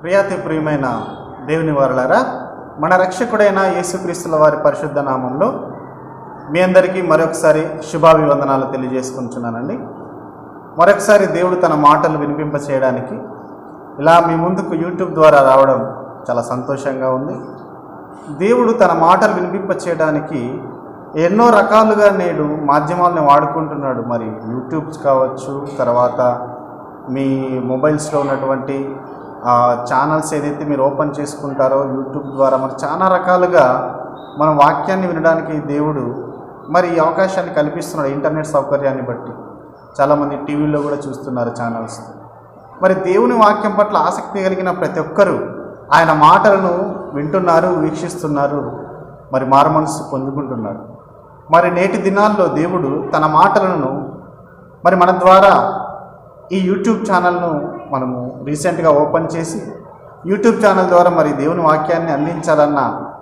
ప్రియమైన దేవుని వారలారా, మన రక్షకుడైన యేసుక్రీస్తుల వారి పరిశుద్ధ నామంలో మీ అందరికీ మరొకసారి శుభాభివందనాలు తెలియజేసుకుంటున్నానండి. మరొకసారి దేవుడు తన మాటలు వినిపింప చేయడానికి ఇలా మీ ముందుకు యూట్యూబ్ ద్వారా రావడం చాలా సంతోషంగా ఉంది. దేవుడు తన మాటలు వినిపింప చేయడానికి ఎన్నో రకాలుగా నేడు మాధ్యమాలను వాడుకుంటున్నాడు. మరి యూట్యూబ్స్ కావచ్చు, తర్వాత మీ మొబైల్స్లో ఉన్నటువంటి ఛానల్స్ ఏదైతే మీరు ఓపెన్ చేసుకుంటారో యూట్యూబ్ ద్వారా మరి చాలా రకాలుగా మన వాక్యాన్ని వినడానికి దేవుడు మరి ఈ అవకాశాన్ని కల్పిస్తున్నాడు. ఇంటర్నెట్ సౌకర్యాన్ని బట్టి చాలామంది టీవీలో కూడా చూస్తున్నారు ఛానల్స్. మరి దేవుని వాక్యం పట్ల ఆసక్తి కలిగిన ప్రతి ఒక్కరూ ఆయన మాటలను వింటున్నారు, వీక్షిస్తున్నారు, మరి మారుమనస్సు పొందుకుంటున్నారు. మరి నేటి దినాల్లో దేవుడు తన మాటలను మరి మన ద్వారా ఈ యూట్యూబ్ ఛానల్ను మనము రీసెంట్గా ఓపెన్ చేసి యూట్యూబ్ ఛానల్ ద్వారా మరి దేవుని వాక్యాన్ని అందించాలన్న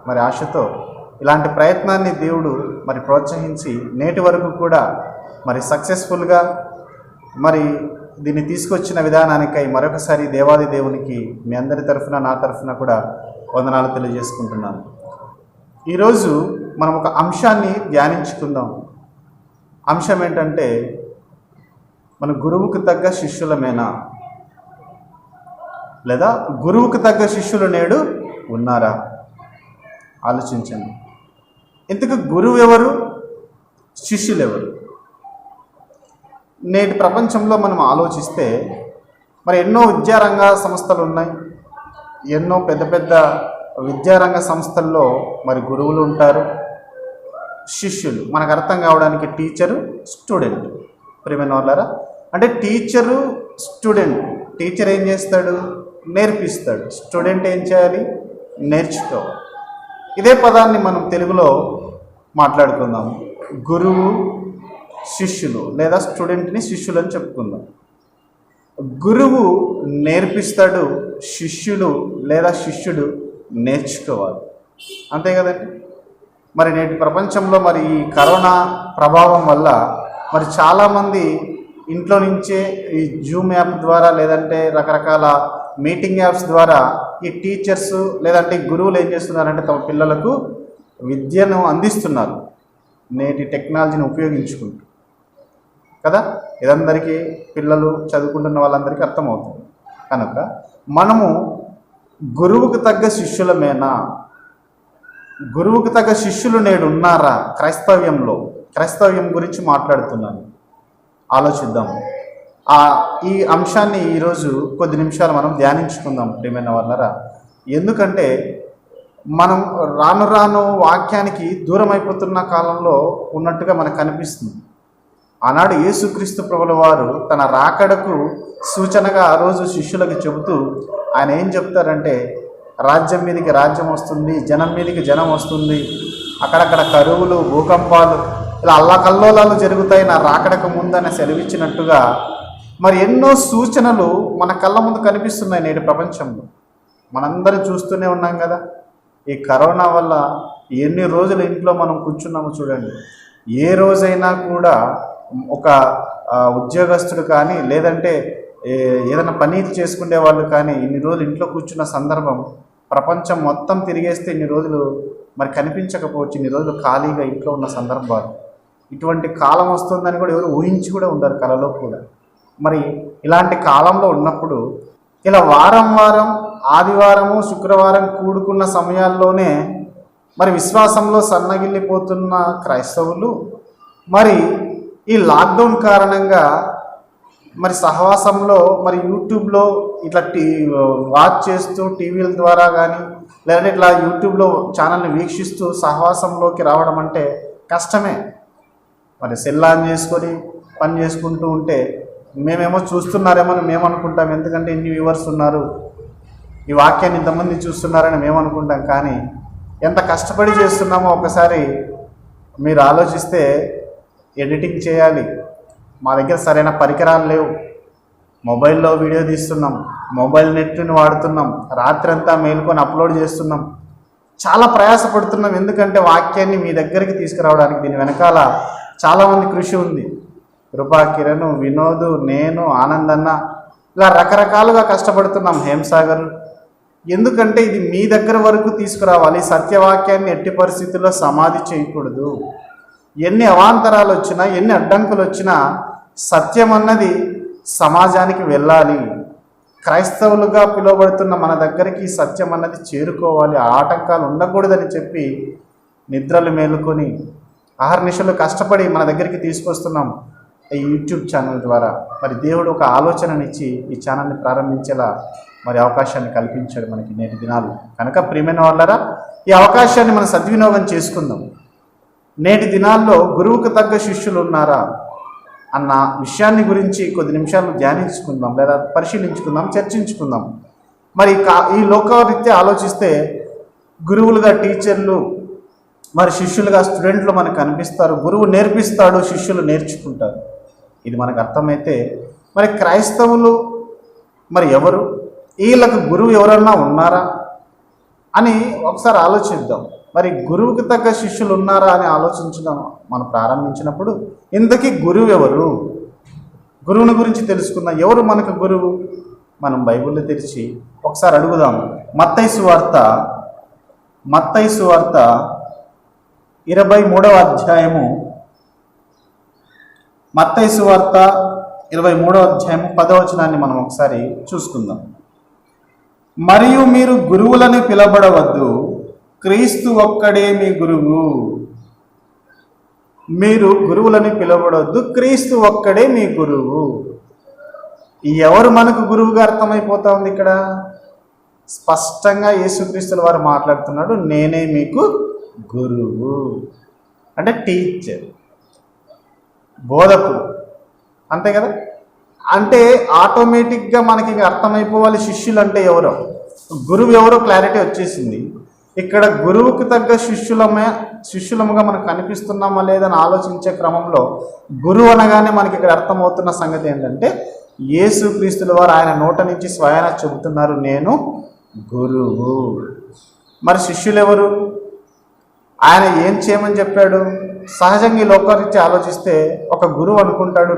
మరి ఆశతో ఇలాంటి ప్రయత్నాన్ని దేవుడు మరి ప్రోత్సహించి నేటి వరకు కూడా మరి సక్సెస్ఫుల్గా మరి దీన్ని తీసుకొచ్చిన విధానానికై మరొకసారి దేవాది దేవునికి మీ అందరి తరఫున, నా తరఫున కూడా వందనాలు తెలియజేసుకుంటున్నాను. ఈరోజు మనం ఒక అంశాన్ని ధ్యానించుకుందాం. అంశం ఏంటంటే, మన గురువుకు తగ్గ శిష్యులమేనా, లేదా గురువుకు తగ్గ శిష్యులు నేడు ఉన్నారా? ఆలోచించండి. ఇంతకు గురువు ఎవరు, శిష్యులు ఎవరు? నేటి ప్రపంచంలో మనం ఆలోచిస్తే మరి ఎన్నో విద్యారంగ సంస్థలు ఉన్నాయి. ఎన్నో పెద్ద పెద్ద విద్యారంగ సంస్థల్లో మరి గురువులు ఉంటారు, శిష్యులు. మనకు అర్థం కావడానికి టీచరు, స్టూడెంట్. ప్రియమైన వాళ్ళారా, అంటే టీచరు, స్టూడెంట్. టీచర్ ఏం చేస్తాడు? నేర్పిస్తాడు. స్టూడెంట్ ఏం చేయాలి? నేర్చుకోవాలి. ఇదే పదాన్ని మనం తెలుగులో మాట్లాడుకుందాం. గురువు, శిష్యులు, లేదా స్టూడెంట్ని శిష్యులు అని చెప్పుకుందాం. గురువు నేర్పిస్తాడు, శిష్యులు లేదా శిష్యుడు నేర్చుకోవాలి. అంతే కదండి. మరి నేటి ప్రపంచంలో మరి ఈ కరోనా ప్రభావం వల్ల మరి చాలామంది ఇంట్లో నుంచే ఈ జూమ్ యాప్ ద్వారా లేదంటే రకరకాల మీటింగ్ యాప్స్ ద్వారా ఈ టీచర్స్ లేదంటే గురువులు ఏం చేస్తున్నారంటే తమ పిల్లలకు విద్యను అందిస్తున్నారు, నేటి టెక్నాలజీని ఉపయోగించుకుంటూ కదా. ఇదందరికీ పిల్లలు చదువుకుంటున్న వాళ్ళందరికీ అర్థమవుతుంది. కనుక మనము గురువుకు తగ్గ శిష్యులమేనా? గురువుకు తగ్గ శిష్యులు నేడు ఉన్నారా? క్రైస్తవ్యం గురించి మాట్లాడుతున్నాను. ఆలోచిద్దాం. ఈ అంశాన్ని ఈరోజు కొద్ది నిమిషాలు మనం ధ్యానించుకుందాం ప్రియమైన వాళ్ళరా. ఎందుకంటే మనం రాను రాను వాక్యానికి దూరం అయిపోతున్న కాలంలో ఉన్నట్టుగా మనకు కనిపిస్తుంది. ఆనాడు యేసుక్రీస్తు ప్రభుల వారు తన రాకడకు సూచనగా ఆ రోజు శిష్యులకు చెబుతూ ఆయన ఏం చెప్తారంటే, రాజ్యం మీదకి రాజ్యం వస్తుంది, జనం మీదకి జనం వస్తుంది, అక్కడక్కడ కరువులు, భూకంపాలు, ఇలా అల్లకల్లోలాలు జరుగుతాయి నా రాకడకు ముందని సెలవిచ్చినట్టుగా మరి ఎన్నో సూచనలు మన కళ్ళ ముందు కనిపిస్తున్నాయి నేటి ప్రపంచంలో. మనందరం చూస్తూనే ఉన్నాం కదా. ఈ కరోనా వల్ల ఎన్ని రోజులు ఇంట్లో మనం కూర్చున్నామో చూడండి. ఏ రోజైనా కూడా ఒక ఉద్యోగస్తుడు కానీ లేదంటే ఏదైనా పని చేసుకునే వాళ్ళు కానీ ఇన్ని రోజులు ఇంట్లో కూర్చున్న సందర్భం ప్రపంచం మొత్తం తిరిగేస్తే ఇన్ని రోజులు మరి కనిపించకపోవచ్చు. ఇన్ని రోజులు ఖాళీగా ఇంట్లో ఉన్న సందర్భాలు. ఇటువంటి కాలం వస్తుందని కూడా ఎవరు ఊహించి కూడా ఉండరు కలలో కూడా. మరి ఇలాంటి కాలంలో ఉన్నప్పుడు ఇలా వారం ఆదివారము, శుక్రవారం కూడుకున్న సమయాల్లోనే మరి విశ్వాసంలో సన్నగిల్లిపోతున్న క్రైస్తవులు మరి ఈ లాక్డౌన్ కారణంగా మరి సహవాసంలో మరి యూట్యూబ్లో ఇట్లా వాచ్ చేస్తూ టీవీల ద్వారా కానీ లేదంటే ఇట్లా యూట్యూబ్లో ఛానల్ని వీక్షిస్తూ సహవాసంలోకి రావడం అంటే కష్టమే. మరి సెల్ ఆన్ చేసుకొని పని చేసుకుంటూ ఉంటే మేమేమో చూస్తున్నారేమో మేము అనుకుంటాం. ఎందుకంటే ఇన్ని వ్యూవర్స్ ఉన్నారు, ఈ వాక్యాన్ని ఇంతమంది చూస్తున్నారని మేము అనుకుంటాం. కానీ ఎంత కష్టపడి చేస్తున్నామో ఒకసారి మీరు ఆలోచిస్తే, ఎడిటింగ్ చేయాలి, మా దగ్గర సరైన పరికరాలు లేవు, మొబైల్లో వీడియో తీస్తున్నాం, మొబైల్ నెట్ని వాడుతున్నాం, రాత్రంతా మేలుకొని అప్లోడ్ చేస్తున్నాం, చాలా ప్రయాసపడుతున్నాం. ఎందుకంటే వాక్యాన్ని మీ దగ్గరికి తీసుకురావడానికి దీని వెనకాల చాలామంది కృషి ఉంది. కృపా, కిరణ్, వినోద్, నేను, ఆనందన్న ఇలా రకరకాలుగా కష్టపడుతున్నాం. హేమసాగర్ ఎందుకంటే ఇది మీ దగ్గర వరకు తీసుకురావాలి. సత్యవాక్యాన్ని ఎట్టి పరిస్థితుల్లో సమాధి చేయకూడదు. ఎన్ని అవాంతరాలు వచ్చినా, ఎన్ని అడ్డంకులు వచ్చినా సత్యం అన్నది సమాజానికి వెళ్ళాలి. క్రైస్తవులుగా పిలువబడుతున్న మన దగ్గరికి సత్యం అన్నది చేరుకోవాలి. ఆటంకాలు ఉండకూడదని చెప్పి నిద్రలు మేలుకొని అహర్నిశలు కష్టపడి మన దగ్గరికి తీసుకొస్తున్నాం ఈ యూట్యూబ్ ఛానల్ ద్వారా. మరి దేవుడు ఒక ఆలోచననిచ్చి ఈ ఛానల్ని ప్రారంభించేలా మరి అవకాశాన్ని కల్పించాడు మనకి నేటి దినాలు. కనుక ప్రియమైన వాళ్ళరా, ఈ అవకాశాన్ని మనం సద్వినియోగం చేసుకుందాం. నేటి దినాల్లో గురువుకు తగ్గ శిష్యులు ఉన్నారా అన్న విషయాన్ని గురించి కొద్ది నిమిషాలు ధ్యానించుకుందాం, లేదా పరిశీలించుకుందాం, చర్చించుకుందాం. మరి ఈ లోకరీత్యా ఆలోచిస్తే గురువులుగా టీచర్లు, మరి శిష్యులుగా స్టూడెంట్లు మనకు కనిపిస్తారు. గురువు నేర్పిస్తాడు, శిష్యులు నేర్చుకుంటారు. ఇది మనకు అర్థమైతే మరి క్రైస్తవులు మరి ఎవరు, వీళ్ళకు గురువు ఎవరన్నా ఉన్నారా అని ఒకసారి ఆలోచిద్దాం. మరి గురువుకి తగ్గ శిష్యులు ఉన్నారా అని ఆలోచించడం మనం ప్రారంభించినప్పుడు ఇంతకీ గురువు ఎవరు, గురువుని గురించి తెలుసుకుందాం. ఎవరు మనకు గురువు? మనం బైబిల్లో తెరిచి ఒకసారి అడుగుదాం. మత్తయి సువార్త 23వ అధ్యాయము, మత్తయి సువార్త 23వ అధ్యాయము 10వ వచనాన్ని మనం ఒకసారి చూసుకుందాం. మరియు మీరు గురువులని పిలబడవద్దు, క్రీస్తు ఒక్కడే మీ గురువు. మీరు గురువులని పిలవడవద్దు, క్రీస్తు ఒక్కడే మీ గురువు. ఎవరు మనకు గురువుగా అర్థమైపోతా ఉంది ఇక్కడ. స్పష్టంగా యేసుక్రీస్తుల వారు మాట్లాడుతున్నాడు, నేనే మీకు గురువు. అంటే టీచర్, బోధకుడు, అంతే కదా. అంటే ఆటోమేటిక్గా మనకి అర్థమైపోవాలి శిష్యులు అంటే ఎవరో, గురువు ఎవరో క్లారిటీ వచ్చేసింది. ఇక్కడ గురువుకు తగ్గ శిష్యులముగా మనకు కనిపిస్తున్నామా లేదని ఆలోచించే క్రమంలో గురువు అనగానే మనకి ఇక్కడ అర్థమవుతున్న సంగతి ఏంటంటే యేసుక్రీస్తుల వారు ఆయన నోట నుంచి స్వయాన చెబుతున్నారు, నేను గురువు. మరి శిష్యులు ఎవరు? ఆయన ఏం చేయమని చెప్పాడు? సహజంగా ఈ లోకారీత్యా ఆలోచిస్తే ఒక గురువు అనుకుంటాడు,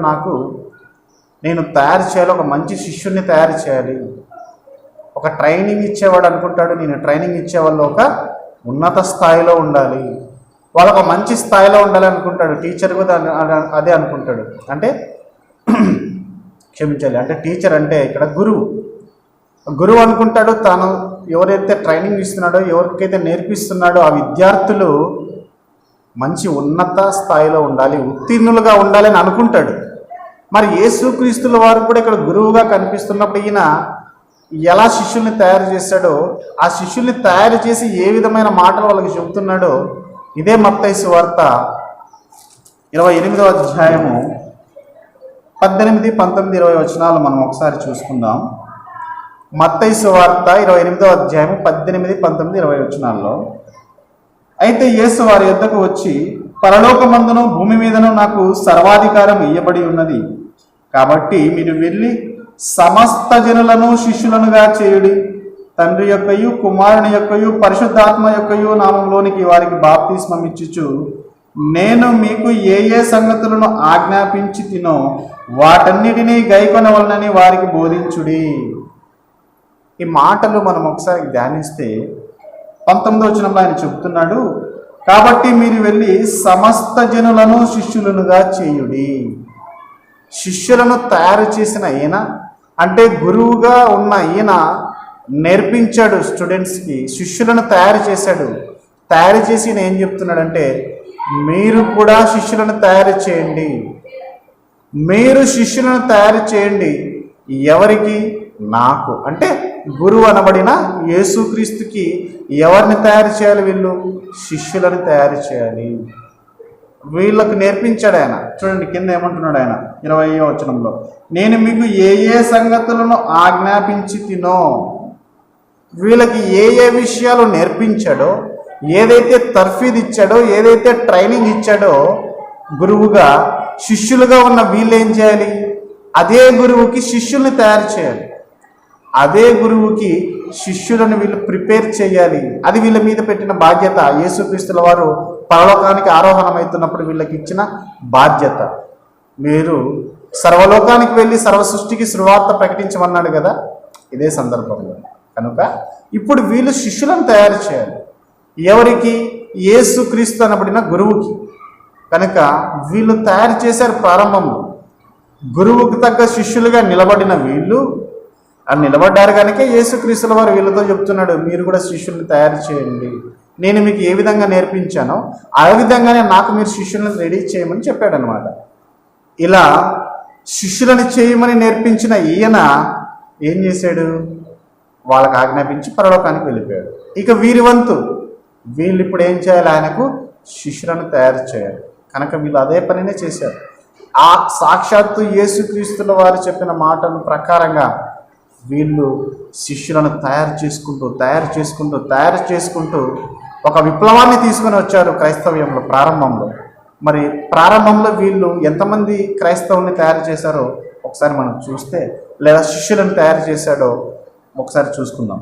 నేను తయారు చేయాలి, ఒక మంచి శిష్యుడిని తయారు చేయాలి. ఒక ట్రైనింగ్ ఇచ్చేవాడు అనుకుంటాడు, నేను ట్రైనింగ్ ఇచ్చేవాళ్ళు ఒక ఉన్నత స్థాయిలో ఉండాలి, వాళ్ళకు ఒక మంచి స్థాయిలో ఉండాలి అనుకుంటాడు. టీచర్ కూడా అదే అనుకుంటాడు. అంటే క్షమించాలి, అంటే టీచర్ అంటే ఇక్కడ గురువు అనుకుంటాడు. తాను ఎవరైతే ట్రైనింగ్ ఇస్తున్నాడో, ఎవరికైతే నేర్పిస్తున్నాడో ఆ విద్యార్థులు మంచి ఉన్నత స్థాయిలో ఉండాలి, ఉత్తీర్ణులుగా ఉండాలని అనుకుంటాడు. మరి యేసుక్రీస్తుల వారు కూడా ఇక్కడ గురువుగా కనిపిస్తున్నప్పుడు ఈయన ఎలా శిష్యుల్ని తయారు చేశాడో, ఆ శిష్యుల్ని తయారు చేసి ఏ విధమైన మాటలు వాళ్ళకి చెబుతున్నాడో ఇదే మత్తయి సువార్త 28వ అధ్యాయము 18, 19, 20 వచనాలు మనం ఒకసారి చూసుకుందాం. మత్తయి సువార్త 28వ అధ్యాయము 18, 19, 20 వచనాల్లో, అయితే యేసు వారి యొద్దకు వచ్చి, పరలోకమందును భూమి మీదను నాకు సర్వాధికారం ఇయ్యబడి ఉన్నది, కాబట్టి మీరు వెళ్ళి సమస్త జనులను శిష్యులనుగా చేయుడి, తండ్రి యొక్కయు కుమారుని యొక్కయు పరిశుద్ధాత్మ యొక్కయు నామంలోనికి వారికి బాప్తిస్మం ఇచ్చుచు, నేను మీకు ఏ ఏ సంగతులను ఆజ్ఞాపించి తినో వాటన్నిటినీ గైకొనవలనని వారికి బోధించుడి. ఈ మాటలు మనం ఒకసారి ధ్యానిస్తే 19వ వచనంలో ఆయన చెబుతున్నాడు, కాబట్టి మీరు వెళ్ళి సమస్త జనులను శిష్యులనుగా చేయుడి. శిష్యులను తయారు చేసిన ఈయన, అంటే గురువుగా ఉన్న ఈయన నేర్పించాడు స్టూడెంట్స్కి, శిష్యులను తయారు చేశాడు. తయారు చేసి ఈయన ఏం చెప్తున్నాడంటే, మీరు కూడా శిష్యులను తయారు చేయండి. మీరు శిష్యులను తయారు చేయండి. ఎవరికి? నాకు. అంటే గురువు అనబడిన యేసుక్రీస్తుకి ఎవరిని తయారు చేయాలి? వీళ్ళు శిష్యులను తయారు చేయాలి. వీళ్ళకు నేర్పించాడు ఆయన. చూడండి కింద ఏమంటున్నాడు ఆయన 20వ వచనంలో, నేను మీకు ఏ ఏ సంగతులను ఆజ్ఞాపించి తినో. వీళ్ళకి ఏ ఏ విషయాలు నేర్పించాడో, ఏదైతే తర్ఫీదు ఇచ్చాడో, ఏదైతే ట్రైనింగ్ ఇచ్చాడో గురువుగా, శిష్యులుగా ఉన్న వీళ్ళు ఏం చేయాలి? అదే గురువుకి శిష్యుల్ని తయారు చేయాలి. అదే గురువుకి శిష్యులను వీళ్ళు ప్రిపేర్ చేయాలి. అది వీళ్ళ మీద పెట్టిన బాధ్యత. యేసుక్రీస్తుల వారు పరలోకానికి ఆరోహణమవుతున్నప్పుడు వీళ్ళకి ఇచ్చిన బాధ్యత. మీరు సర్వలోకానికి వెళ్ళి సర్వ సృష్టికి సువార్త ప్రకటించమన్నాడు కదా. ఇదే సందర్భంలో కనుక ఇప్పుడు వీళ్ళు శిష్యులను తయారు చేయాలి. ఎవరికి? యేసుక్రీస్తు అనబడిన గురువుకి. కనుక వీళ్ళు తయారు చేశారు ప్రారంభంలో. గురువుకు తగ్గ శిష్యులుగా నిలబడిన వీళ్ళు నిలబడ్డారు కనుక యేసుక్రీస్తుల వారు వీళ్ళతో చెప్తున్నాడు, మీరు కూడా శిష్యుల్ని తయారు చేయండి. నేను మీకు ఏ విధంగా నేర్పించానో ఆ విధంగానే నాకు మీరు శిష్యులను రెడీ చేయమని చెప్పాడు అనమాట. ఇలా శిష్యులను చేయమని నేర్పించిన ఈయన ఏం చేశాడు? వాళ్ళకి ఆజ్ఞాపించి పరలోకానికి వెళ్ళిపోయాడు. ఇక వీరి వంతు, వీళ్ళు ఇప్పుడు ఏం చేయాలి? ఆయనకు శిష్యులను తయారు చేయాలి. కనుక వీళ్ళు అదే పనినే చేశారు. ఆ సాక్షాత్తు యేసుక్రీస్తుల వారు చెప్పిన మాటల ప్రకారంగా వీళ్ళు శిష్యులను తయారు చేసుకుంటూ ఒక విప్లవాన్ని తీసుకొని వచ్చారు క్రైస్తవ్యంలో ప్రారంభంలో. మరి ప్రారంభంలో వీళ్ళు ఎంతమంది క్రైస్తవుల్ని తయారు చేశారో ఒకసారి మనం చూస్తే, లేదా శిష్యులను తయారు చేశాడో ఒకసారి చూసుకుందాం.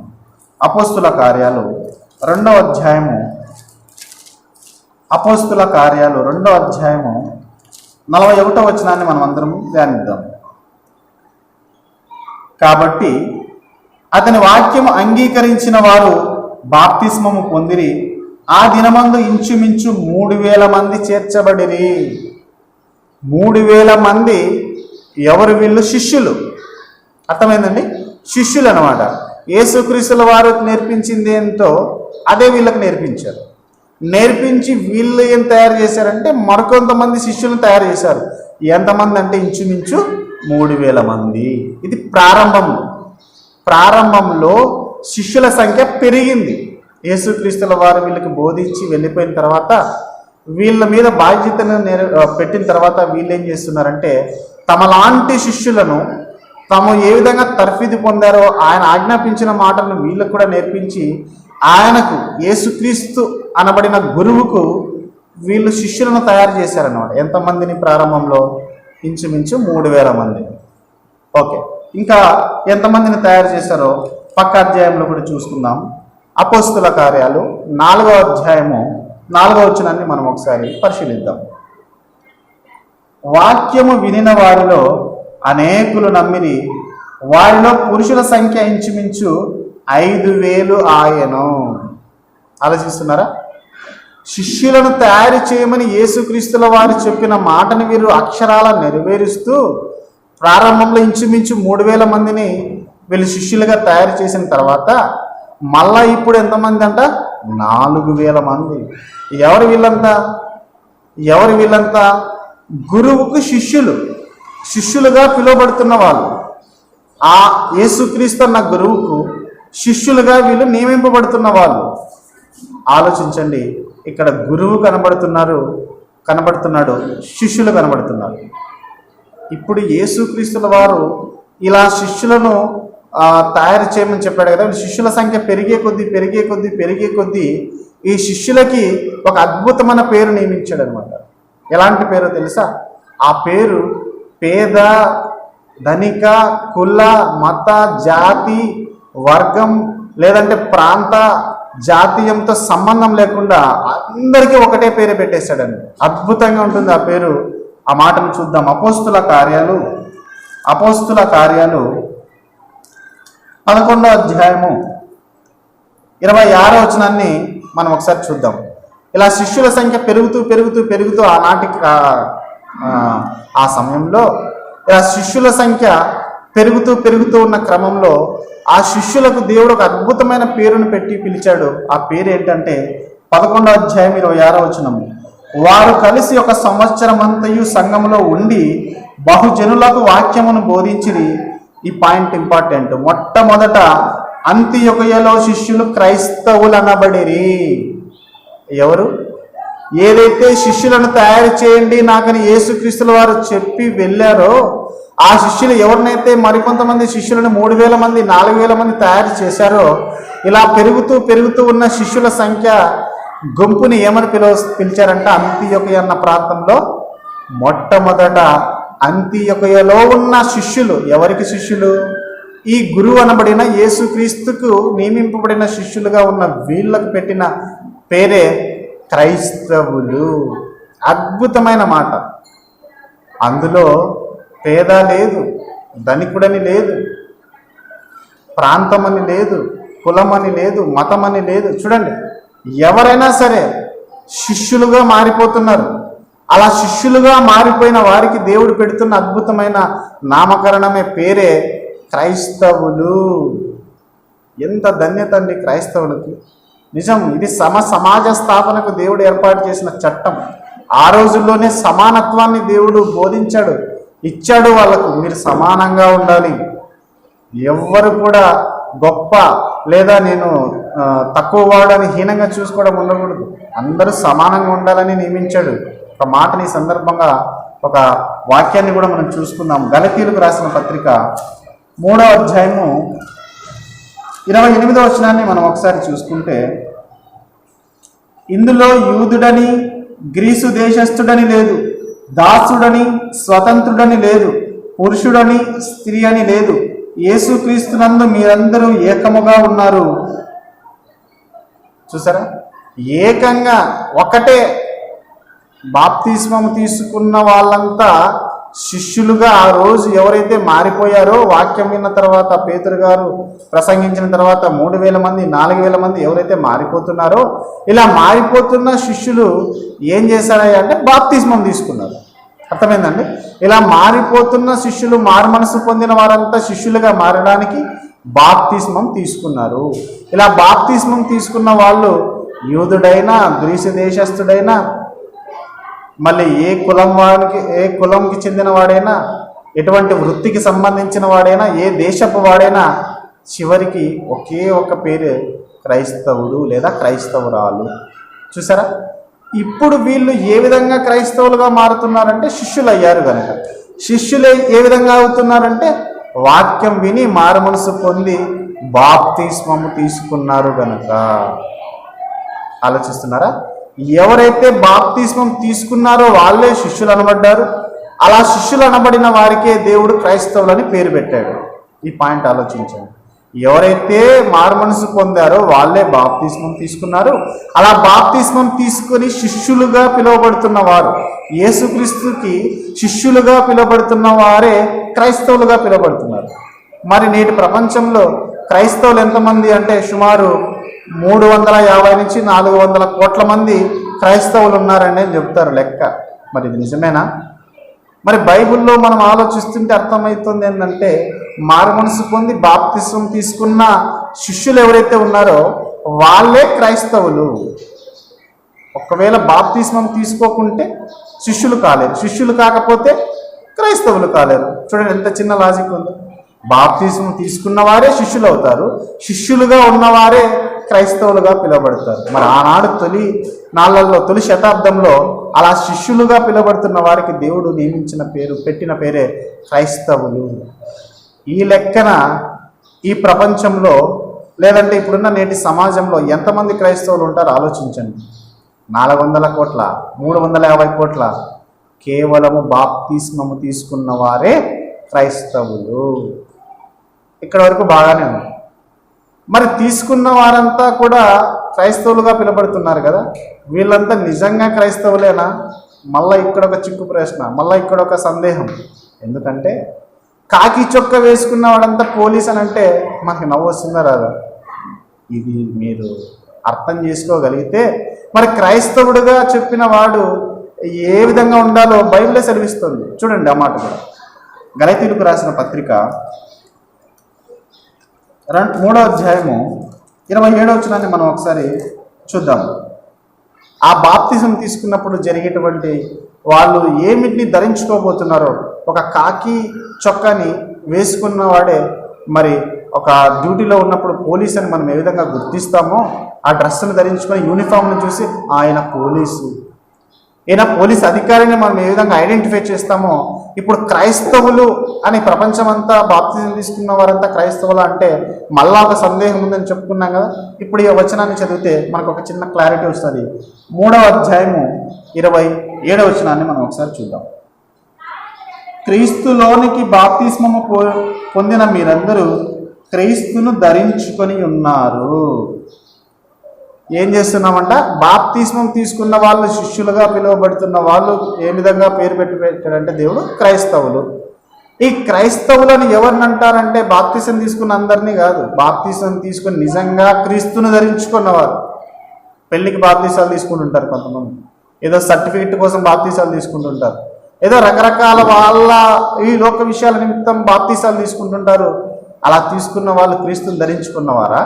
అపోస్తుల కార్యాలు 2వ అధ్యాయము 41వ వచనాన్ని మనం అందరం ధ్యానిద్దాం. కాబట్టి అతని వాక్యము అంగీకరించిన వారు బాప్తిస్మము పొందిరి. ఆ దినమందు ఇంచుమించు 3,000 మంది చేర్చబడిరి. 3,000 మంది ఎవరు? వీళ్ళు శిష్యులు. అర్థమైందండి? శిష్యులు అనమాట. యేసుక్రీస్తుల వారు నేర్పించింది ఏంటో అదే వీళ్ళకి నేర్పించారు. నేర్పించి వీళ్ళు ఏం తయారు చేశారంటే మరికొంతమంది శిష్యులను తయారు చేశారు. ఎంతమంది అంటే ఇంచుమించు 3,000 మంది. ఇది ప్రారంభంలో శిష్యుల సంఖ్య పెరిగింది. యేసుక్రీస్తుల వారు వీళ్ళకి బోధించి వెళ్ళిపోయిన తర్వాత, వీళ్ళ మీద బాధ్యతను పెట్టిన తర్వాత వీళ్ళు ఏం చేస్తున్నారంటే తమలాంటి శిష్యులను తాము ఏ విధంగా తర్ఫీదు పొందారో ఆయన ఆజ్ఞాపించిన మాటలను వీళ్ళకు కూడా నేర్పించి ఆయనకు, యేసుక్రీస్తు అనబడిన గురువుకు వీళ్ళు శిష్యులను తయారు చేశారన్నమాట. ఎంతమందిని? ప్రారంభంలో ఇంచుమించు 3,000 మంది. ఓకే, ఇంకా ఎంతమందిని తయారు చేశారో పక్క అధ్యాయంలో కూడా చూసుకుందాం. అపోస్తుల కార్యాలు 4వ అధ్యాయము 4వ వచనాన్ని మనం ఒకసారి పరిశీలిద్దాం. వాక్యము వినిన వారిలో అనేకులు నమ్మిరి. వారిలో పురుషుల సంఖ్య ఇంచుమించు 5,000 ఆయను. ఆలోచిస్తున్నారా? శిష్యులను తయారు చేయమని యేసుక్రీస్తుల వారు చెప్పిన మాటను వీరు అక్షరాల నెరవేరుస్తూ ప్రారంభంలో ఇంచుమించు 3,000 మందిని వీళ్ళు శిష్యులుగా తయారు చేసిన తర్వాత మళ్ళా ఇప్పుడు ఎంతమంది అంట? 4,000 మంది. ఎవరు వీళ్ళంతా? గురువుకు శిష్యులుగా పిలువబడుతున్న వాళ్ళు. ఆ యేసుక్రీస్తు అన్న గురువుకు శిష్యులుగా వీళ్ళు నియమింపబడుతున్న వాళ్ళు. ఆలోచించండి, ఇక్కడ గురువు కనబడుతున్నాడు, శిష్యులు కనబడుతున్నారు. ఇప్పుడు యేసుక్రీస్తుల వారు ఇలా శిష్యులను తయారు చేయమని చెప్పాడు కదా. శిష్యుల సంఖ్య పెరిగే కొద్దీ ఈ శిష్యులకి ఒక అద్భుతమైన పేరు నియమించాడు అనమాట. ఎలాంటి పేరో తెలుసా? ఆ పేరు పేద, ధనిక, కుల, మత, జాతి, వర్గం లేదంటే ప్రాంత, జాతీయంతో సంబంధం లేకుండా అందరికీ ఒకటే పేరు పెట్టేశాడండి. అద్భుతంగా ఉంటుంది ఆ పేరు. ఆ మాటను చూద్దాం. అపోస్తుల కార్యాలు 11వ అధ్యాయము 26వ వచనాన్ని మనం ఒకసారి చూద్దాం. ఇలా శిష్యుల సంఖ్య పెరుగుతూ ఆనాటికి ఆ సమయంలో ఇలా శిష్యుల సంఖ్య పెరుగుతూ ఉన్న క్రమంలో ఆ శిష్యులకు దేవుడు ఒక అద్భుతమైన పేరును పెట్టి పిలిచాడు. ఆ పేరు ఏంటంటే 11వ అధ్యాయం 26వ వచనం. వారు కలిసి 1 సంవత్సరం అంతయు సంఘములో ఉండి బహుజనులకు వాక్యమును బోధించిరి. ఈ పాయింట్ ఇంపార్టెంట్. మొట్టమొదట అంతియొకయలో శిష్యులు క్రైస్తవులు అనబడిరి. ఎవరు? ఏదైతే శిష్యులను తయారు చేయండి నాకని యేసుక్రీస్తుల వారు చెప్పి వెళ్ళారో ఆ శిష్యులు ఎవరినైతే మరికొంతమంది శిష్యులను 3,000 మంది 4,000 మంది తయారు చేశారో ఇలా పెరుగుతూ ఉన్న శిష్యుల సంఖ్య గుంపుని ఏమని పిలిచారంటే అంతియొకయ అన్న ప్రాంతంలో మొట్టమొదట అంతియొకయలో ఉన్న శిష్యులు. ఎవరికి శిష్యులు? ఈ గురువు అనబడిన యేసుక్రీస్తుకు నియమింపబడిన శిష్యులుగా ఉన్న వీళ్ళకు పెట్టిన పేరే క్రైస్తవులు. అద్భుతమైన మాట. అందులో పేద లేదు, ధనికుడని లేదు, ప్రాంతం అని లేదు, కులం అని లేదు, మతం అని లేదు. చూడండి, ఎవరైనా సరే శిష్యులుగా మారిపోతున్నారు. అలా శిష్యులుగా మారిపోయిన వారికి దేవుడు పెడుతున్న అద్భుతమైన నామకరణమే పేరే క్రైస్తవులు. ఎంత ధన్యత అండి క్రైస్తవులకి. నిజం, ఇది సమాజ స్థాపనకు దేవుడు ఏర్పాటు చేసిన చట్టం. ఆ రోజుల్లోనే సమానత్వాన్ని దేవుడు బోధించాడు, ఇచ్చాడు వాళ్ళకు. మీరు సమానంగా ఉండాలి, ఎవ్వరు కూడా గొప్ప లేదా నేను తక్కువ వాడని హీనంగా చూసుకోవడం ఉండకూడదు, అందరూ సమానంగా ఉండాలని నియమించాడు. ఒక మాటని ఈ సందర్భంగా ఒక వాక్యాన్ని కూడా మనం చూసుకుందాం. గలతీయులకు రాసిన పత్రిక 3వ అధ్యాయము 28వ వచనాన్ని మనం ఒకసారి చూసుకుంటే, ఇందులో యూదుడని గ్రీసు దేశస్థుడని లేదు, దాసుడని స్వతంత్రుడని లేదు, పురుషుడని స్త్రీ అని లేదు, యేసుక్రీస్తునందు మీరందరూ ఏకముగా ఉన్నారు. చూసారా, ఏకంగా ఒకటే. బాప్తిస్మం తీసుకున్న వాళ్ళంతా శిష్యులుగా ఆ రోజు ఎవరైతే మారిపోయారో, వాక్యం విన్న తర్వాత పేతురు గారు ప్రసంగించిన తర్వాత 3000 మంది 4000 మంది ఎవరైతే మారిపోతున్నారో, ఇలా మారిపోతున్న శిష్యులు ఏం చేశారయ్యా అంటే బాప్తిస్మం తీసుకున్నారు. అర్థమైందండి? ఇలా మారిపోతున్న శిష్యులు, మారు మనసు పొందిన వారంతా శిష్యులుగా మారడానికి బాప్తిస్మం తీసుకున్నారు. ఇలా బాప్తిస్మం తీసుకున్న వాళ్ళు యూదుడైనా, గ్రీసు దేశస్థుడైనా, మళ్ళీ ఏ కులంకి చెందిన వాడైనా, ఎటువంటి వృత్తికి సంబంధించిన వాడైనా, ఏ దేశపు వాడైనా, చివరికి ఒకే ఒక పేరు క్రైస్తవుడు లేదా క్రైస్తవురాలు. చూసారా, ఇప్పుడు వీళ్ళు ఏ విధంగా క్రైస్తవులుగా మారుతున్నారంటే శిష్యులు అయ్యారు కనుక. శిష్యులు ఏ విధంగా అవుతున్నారంటే వాక్యం విని మారు మనసు పొంది బాప్తిస్మము తీసుకున్నారు కనుక. ఆలోచిస్తున్నారా? ఎవరైతే బాప్తిస్మం తీసుకున్నారో వాళ్ళే శిష్యులు అనబడ్డారు. అలా శిష్యులు అనబడిన వారికే దేవుడు క్రైస్తవులని పేరు పెట్టాడు. ఈ పాయింట్ ఆలోచించండి. ఎవరైతే మారుమనసు పొందారో వాళ్ళే బాప్తిస్మం తీసుకున్నారు. అలా బాప్తిస్మం తీసుకొని శిష్యులుగా పిలువబడుతున్న వారు, యేసుక్రీస్తుకి శిష్యులుగా పిలువబడుతున్న వారే క్రైస్తవులుగా పిలువబడుతున్నారు. మరి నేటి ప్రపంచంలో క్రైస్తవులు ఎంతమంది అంటే సుమారు 350 నుంచి 400 కోట్ల మంది క్రైస్తవులు ఉన్నారని చెప్తారు లెక్క. మరి ఇది నిజమేనా? మరి బైబిల్లో మనం ఆలోచిస్తుంటే అర్థమవుతుంది ఏంటంటే, మారు మనసు పొంది బాప్తిస్మం తీసుకున్న శిష్యులు ఎవరైతే ఉన్నారో వాళ్ళే క్రైస్తవులు. ఒకవేళ బాప్తిస్మం తీసుకోకుంటే శిష్యులు కాలేరు, శిష్యులు కాకపోతే క్రైస్తవులు కాలేరు. చూడండి ఎంత చిన్న లాజిక్ ఉందో. బాప్తిస్మం తీసుకున్న వారే శిష్యులు అవుతారు, శిష్యులుగా ఉన్నవారే క్రైస్తవులుగా పిలువబడతారు. మరి ఆనాడు తొలి శతాబ్దంలో అలా శిష్యులుగా పిలువబడుతున్న వారికి దేవుడు నియమించిన పేరు, పెట్టిన పేరే క్రైస్తవులు. ఈ లెక్కన ఈ ప్రపంచంలో లేదంటే ఇప్పుడున్న నేటి సమాజంలో ఎంతమంది క్రైస్తవులు ఉంటారో ఆలోచించండి. 400 కోట్ల, 350 కోట్ల? కేవలము బాప్తిస్మము తీసుకున్న వారే క్రైస్తవులు. ఇక్కడ వరకు బాగానే ఉంది. మరి తీసుకున్న వారంతా కూడా క్రైస్తవులుగా పిలువబడుతున్నారు కదా, వీళ్ళంతా నిజంగా క్రైస్తవులేనా? మళ్ళీ ఇక్కడ ఒక చిక్కు ప్రశ్న, మళ్ళీ ఇక్కడ ఒక సందేహం. ఎందుకంటే కాకి చొక్క వేసుకున్న వాడంతా పోలీస్ అని అంటే మనకి నవ్వు వస్తుందా రాదా? ఇది మీరు అర్థం చేసుకోగలిగితే మరి క్రైస్తవుడుగా చెప్పిన వాడు ఏ విధంగా ఉండాలో బైబిలే సెలవిస్తుంది. చూడండి ఆ మాట కూడా. గలతీయులకు రాసిన పత్రిక 3వ అధ్యాయము 27వ వచనాన్ని మనం ఒకసారి చూద్దాం. ఆ బాప్తిజం తీసుకున్నప్పుడు జరిగేటువంటి వాళ్ళు ఏమిటిని ధరించుకోబోతున్నారో, ఒక కాకి చొక్కాని వేసుకున్న వాడే మరి ఒక డ్యూటీలో ఉన్నప్పుడు పోలీస్ అని మనం ఏ విధంగా గుర్తిస్తామో, ఆ డ్రెస్సును ధరించుకొని యూనిఫామ్ను చూసి ఆయన పోలీసు, ఈయన పోలీస్ అధికారిని మనం ఏ విధంగా ఐడెంటిఫై చేస్తామో, ఇప్పుడు క్రైస్తవులు అని ప్రపంచమంతా బాప్తిజం తీసుకున్న వారంతా క్రైస్తవులు అంటే మళ్ళా ఒక సందేహం ఉందని చెప్పుకున్నాం కదా. ఇప్పుడు ఈ వచనాన్ని చదివితే మనకు ఒక చిన్న క్లారిటీ వస్తుంది. 3వ అధ్యాయము 27వ వచనాన్ని మనం ఒకసారి చూద్దాం. క్రీస్తులోనికి బాప్తిస్మము పొందిన మీరందరూ క్రీస్తును ధరించుకొని ఉన్నారు. ఏం చేస్తున్నామంట? బాప్తిస్మం తీసుకున్న వాళ్ళు శిష్యులుగా పిలువబడుతున్న వాళ్ళు ఏ విధంగా పేరు పెట్టాడంటే దేవుడు క్రైస్తవులు. ఈ క్రైస్తవులను ఎవరిని అంటారంటే బాప్తిసం తీసుకున్న అందరినీ కాదు, బాప్తిసం తీసుకుని నిజంగా క్రీస్తును ధరించుకున్నవారు. పెళ్లికి బాప్తిసాలు తీసుకుంటుంటారు కొంతమంది, ఏదో సర్టిఫికెట్ కోసం బాప్తిసాలు తీసుకుంటుంటారు, ఏదో రకరకాల వాళ్ళ ఈ లోక విషయాల నిమిత్తం బాప్తిసాలు తీసుకుంటుంటారు. అలా తీసుకున్న వాళ్ళు క్రీస్తుని ధరించుకున్నవారా?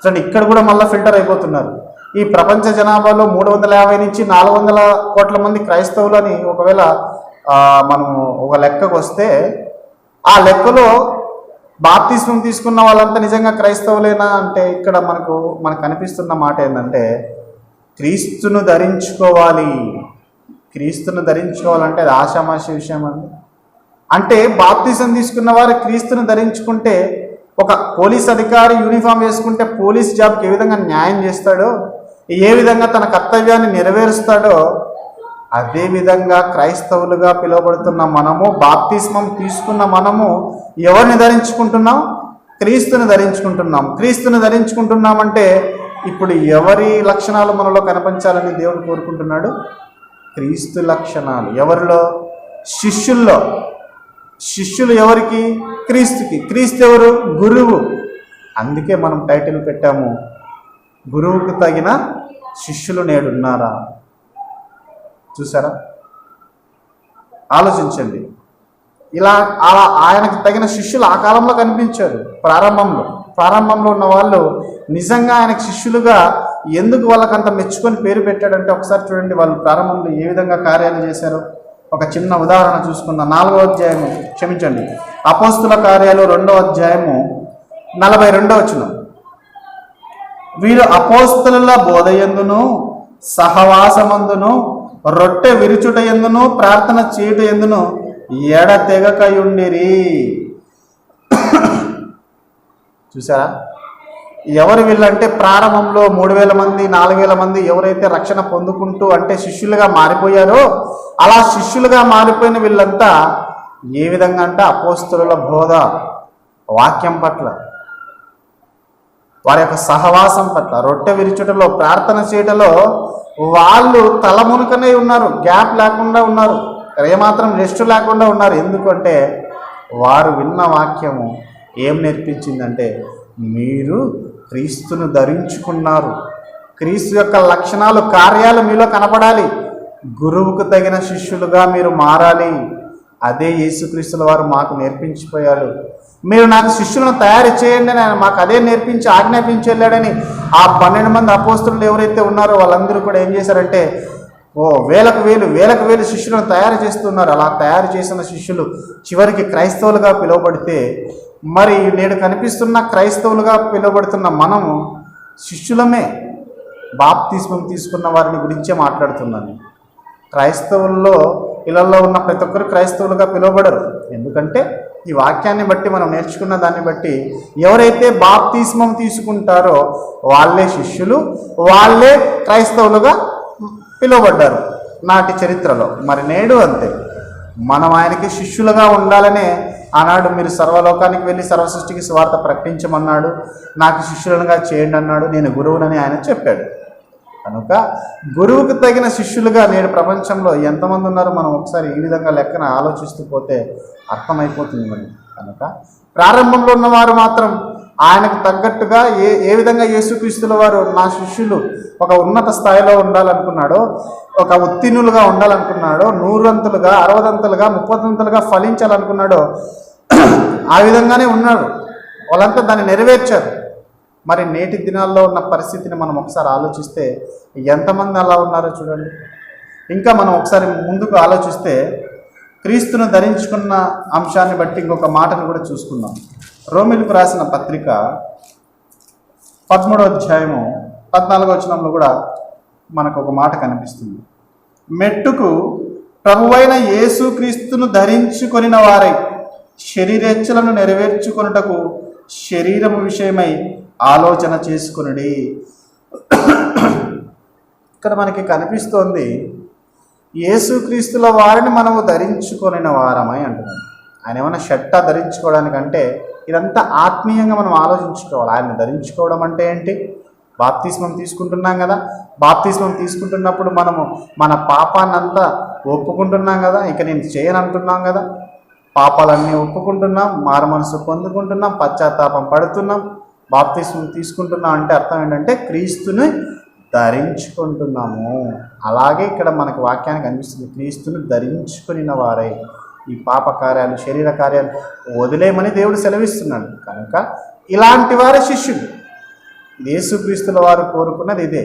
చూడండి, ఇక్కడ కూడా మళ్ళీ ఫిల్టర్ అయిపోతున్నారు. ఈ ప్రపంచ జనాభాలో 350 నుంచి 400 కోట్ల మంది క్రైస్తవులని ఒకవేళ మనం ఒక లెక్కకు వస్తే, ఆ లెక్కలో బాప్తిస్మం తీసుకున్న వాళ్ళంతా నిజంగా క్రైస్తవులేనా అంటే ఇక్కడ మనకు కనిపిస్తున్న మాట ఏంటంటే క్రీస్తును ధరించుకోవాలి. క్రీస్తును ధరించుకోవాలంటే అది ఆషామాషి విషయం అండి. అంటే బాప్తిజం తీసుకున్న వారు క్రీస్తును ధరించుకుంటే, ఒక పోలీస్ అధికారి యూనిఫామ్ వేసుకుంటే పోలీస్ జాబ్కి ఏ విధంగా న్యాయం చేస్తాడో, ఏ విధంగా తన కర్తవ్యాన్ని నెరవేరుస్తాడో, అదేవిధంగా క్రైస్తవులుగా పిలువబడుతున్న మనము, బాప్తిస్మం తీసుకున్న మనము ఎవరిని ధరించుకుంటున్నాం? క్రీస్తుని ధరించుకుంటున్నాం. క్రీస్తుని ధరించుకుంటున్నామంటే ఇప్పుడు ఎవరి లక్షణాలు మనలో కనిపించాలని దేవుడు కోరుకుంటున్నాడు? క్రీస్తు లక్షణాలు. ఎవరిలో? శిష్యుల్లో. శిష్యులు ఎవరికి? క్రీస్తుకి. క్రీస్తు ఎవరు? గురువు. అందుకే మనం టైటిల్ పెట్టాము, గురువుకు తగిన శిష్యులు నేడున్నారా? చూసారా? ఆలోచించండి. ఇలా ఆయనకు తగిన శిష్యులు ఆ కాలంలో కనిపించారు. ప్రారంభంలో ఉన్న వాళ్ళు నిజంగా ఆయనకు శిష్యులుగా ఎందుకు వాళ్ళకంత మెచ్చుకొని పేరు పెట్టాడంటే ఒకసారి చూడండి, వాళ్ళు ప్రారంభంలో ఏ విధంగా కార్యాలు చేశారో ఒక చిన్న ఉదాహరణ చూసుకుందాం. 4వ అధ్యాయము, క్షమించండి, అపోస్తుల కార్యాలు 2వ అధ్యాయము 42వ వచనం. వీరు అపోస్తలుల బోధయందును సహవాసమందును రొట్టె విరుచుట ఎందును ప్రార్థన చేయుట ఎందును ఎడతెగకయుండిరి. చూసారా? ఎవరు వీళ్ళంటే ప్రారంభంలో 3000 మంది 4000 మంది ఎవరైతే రక్షణ పొందుకుంటూ అంటే శిష్యులుగా మారిపోయారో, అలా శిష్యులుగా మారిపోయిన వీళ్ళంతా ఏ విధంగా అంటే అపోస్తలుల బోధ, వాక్యం పట్ల, వారి యొక్క సహవాసం పట్ల, రొట్టె విరుచుటలో, ప్రార్థన చేయటలో వాళ్ళు తలమునుకనే ఉన్నారు. గ్యాప్ లేకుండా ఉన్నారు, ఏమాత్రం రెస్ట్ లేకుండా ఉన్నారు. ఎందుకంటే వారు విన్న వాక్యము ఏం నేర్పించిందంటే మీరు క్రీస్తును ధరించుకున్నారు. క్రీస్తు యొక్క లక్షణాలు, కార్యాలు మీలో కనపడాలి. గురువుకు తగిన శిష్యులుగా మీరు మారాలి. అదే యేసుక్రీస్తుల వారు మాకు నేర్పించిపోయాడు. మీరు నాకు శిష్యులను తయారు చేయండి అని ఆయన మాకు అదే నేర్పించి ఆజ్ఞాపించి వెళ్ళాడని ఆ 12 మంది అపోస్తలులు ఎవరైతే ఉన్నారో వాళ్ళందరూ కూడా ఏం చేశారంటే వేలకు వేలు శిష్యులను తయారు చేస్తున్నారు. అలా తయారు చేసిన శిష్యులు చివరికి క్రైస్తవులుగా పిలువబడితే, మరి నేడు కనిపిస్తున్న క్రైస్తవులుగా పిలువబడుతున్న మనము శిష్యులమే. బాప్తిస్మం తీసుకున్న వారిని గురించే మాట్లాడుతున్నాను. క్రైస్తవుల్లో ఇళ్లలో ఉన్న ప్రతి ఒక్కరు క్రైస్తవులుగా పిలువబడరు. ఎందుకంటే ఈ వాక్యాన్ని బట్టి మనం నేర్చుకున్న దాన్ని బట్టి ఎవరైతే బాప్తిస్మం తీసుకుంటారో వాళ్ళే శిష్యులు, వాళ్ళే క్రైస్తవులుగా పిలువబడ్డారు నాటి చరిత్రలో. మరి నేడు అంతే. మనం ఆయనకి శిష్యులుగా ఉండాలనే ఆనాడు మీరు సర్వలోకానికి వెళ్ళి సర్వసృష్టికి సువార్త ప్రకటించమన్నాడు, నాకు శిష్యులుగా చేయండి అన్నాడు, నేను గురువునని ఆయన చెప్పాడు. కనుక గురువుకు తగిన శిష్యులుగా నేడు ప్రపంచంలో ఎంతమంది ఉన్నారో మనం ఒకసారి ఈ విధంగా లెక్కన ఆలోచిస్తూ పోతే అర్థమైపోతుంది మరి. కనుక ప్రారంభంలో ఉన్నవారు మాత్రం ఆయనకు తగ్గట్టుగా ఏ విధంగా యేసుక్రీస్తుల వారు నా శిష్యులు ఒక ఉన్నత స్థాయిలో ఉండాలనుకున్నాడో, ఒక ఉత్తీర్ణులుగా ఉండాలనుకున్నాడో, 100 అంతలుగా 60 అంతలుగా 30 అంతలుగా ఫలించాలనుకున్నాడో ఆ విధంగానే ఉన్నాడు. వాళ్ళంతా దాన్ని నెరవేర్చారు. మరి నేటి దినాల్లో ఉన్న పరిస్థితిని మనం ఒకసారి ఆలోచిస్తే ఎంతమంది అలా ఉన్నారో చూడండి. ఇంకా మనం ఒకసారి ముందుకు ఆలోచిస్తే క్రీస్తును ధరించుకున్న అంశాన్ని బట్టి ఇంకొక మాటను కూడా చూసుకుందాం. రోమిలకు రాసిన పత్రిక 13వ అధ్యాయము 14వ వచనంలో కూడా మనకు ఒక మాట కనిపిస్తుంది. మెట్టుకు ప్రభువైన యేసుక్రీస్తును ధరించుకొనిన వారై శరీరేచ్ఛలను నెరవేర్చుకొనుటకు శరీరము విషయమై ఆలోచన చేసుకొనుడి. ఇక్కడ మనకి కనిపిస్తోంది యేసుక్రీస్తుల వారిని మనము ధరించుకొనిన వారమై అంటున్నాడు. ఆయన ఏమైనా షట్ట ధరించుకోవడానికంటే ఇదంతా ఆత్మీయంగా మనం ఆలోచించుకోవాలి. ఆయన్ని ధరించుకోవడం అంటే ఏంటి? బాప్తిస్మం తీసుకుంటున్నాం కదా, బాప్తిస్మం తీసుకుంటున్నప్పుడు మనము మన పాపాన్నంతా ఒప్పుకుంటున్నాం కదా, ఇక నేను చేయను అంటున్నాం కదా. పాపాలన్నీ ఒప్పుకుంటున్నాం, మారు మనసు పొందుకుంటున్నాం, పశ్చాత్తాపం పడుతున్నాం, బాప్తిస్మం తీసుకుంటున్నాం. అంటే అర్థం ఏంటంటే క్రీస్తుని ధరించుకుంటున్నాము. అలాగే ఇక్కడ మనకు వాక్యానికి అనిపిస్తుంది, క్రీస్తుని ధరించుకున్న వారై ఈ పాప కార్యాలు, శరీర కార్యాలు వదిలేయమని దేవుడు సెలవిస్తున్నాడు. కనుక ఇలాంటి వారే శిష్యులు. యేసుక్రీస్తుల వారు కోరుకున్నది ఇదే.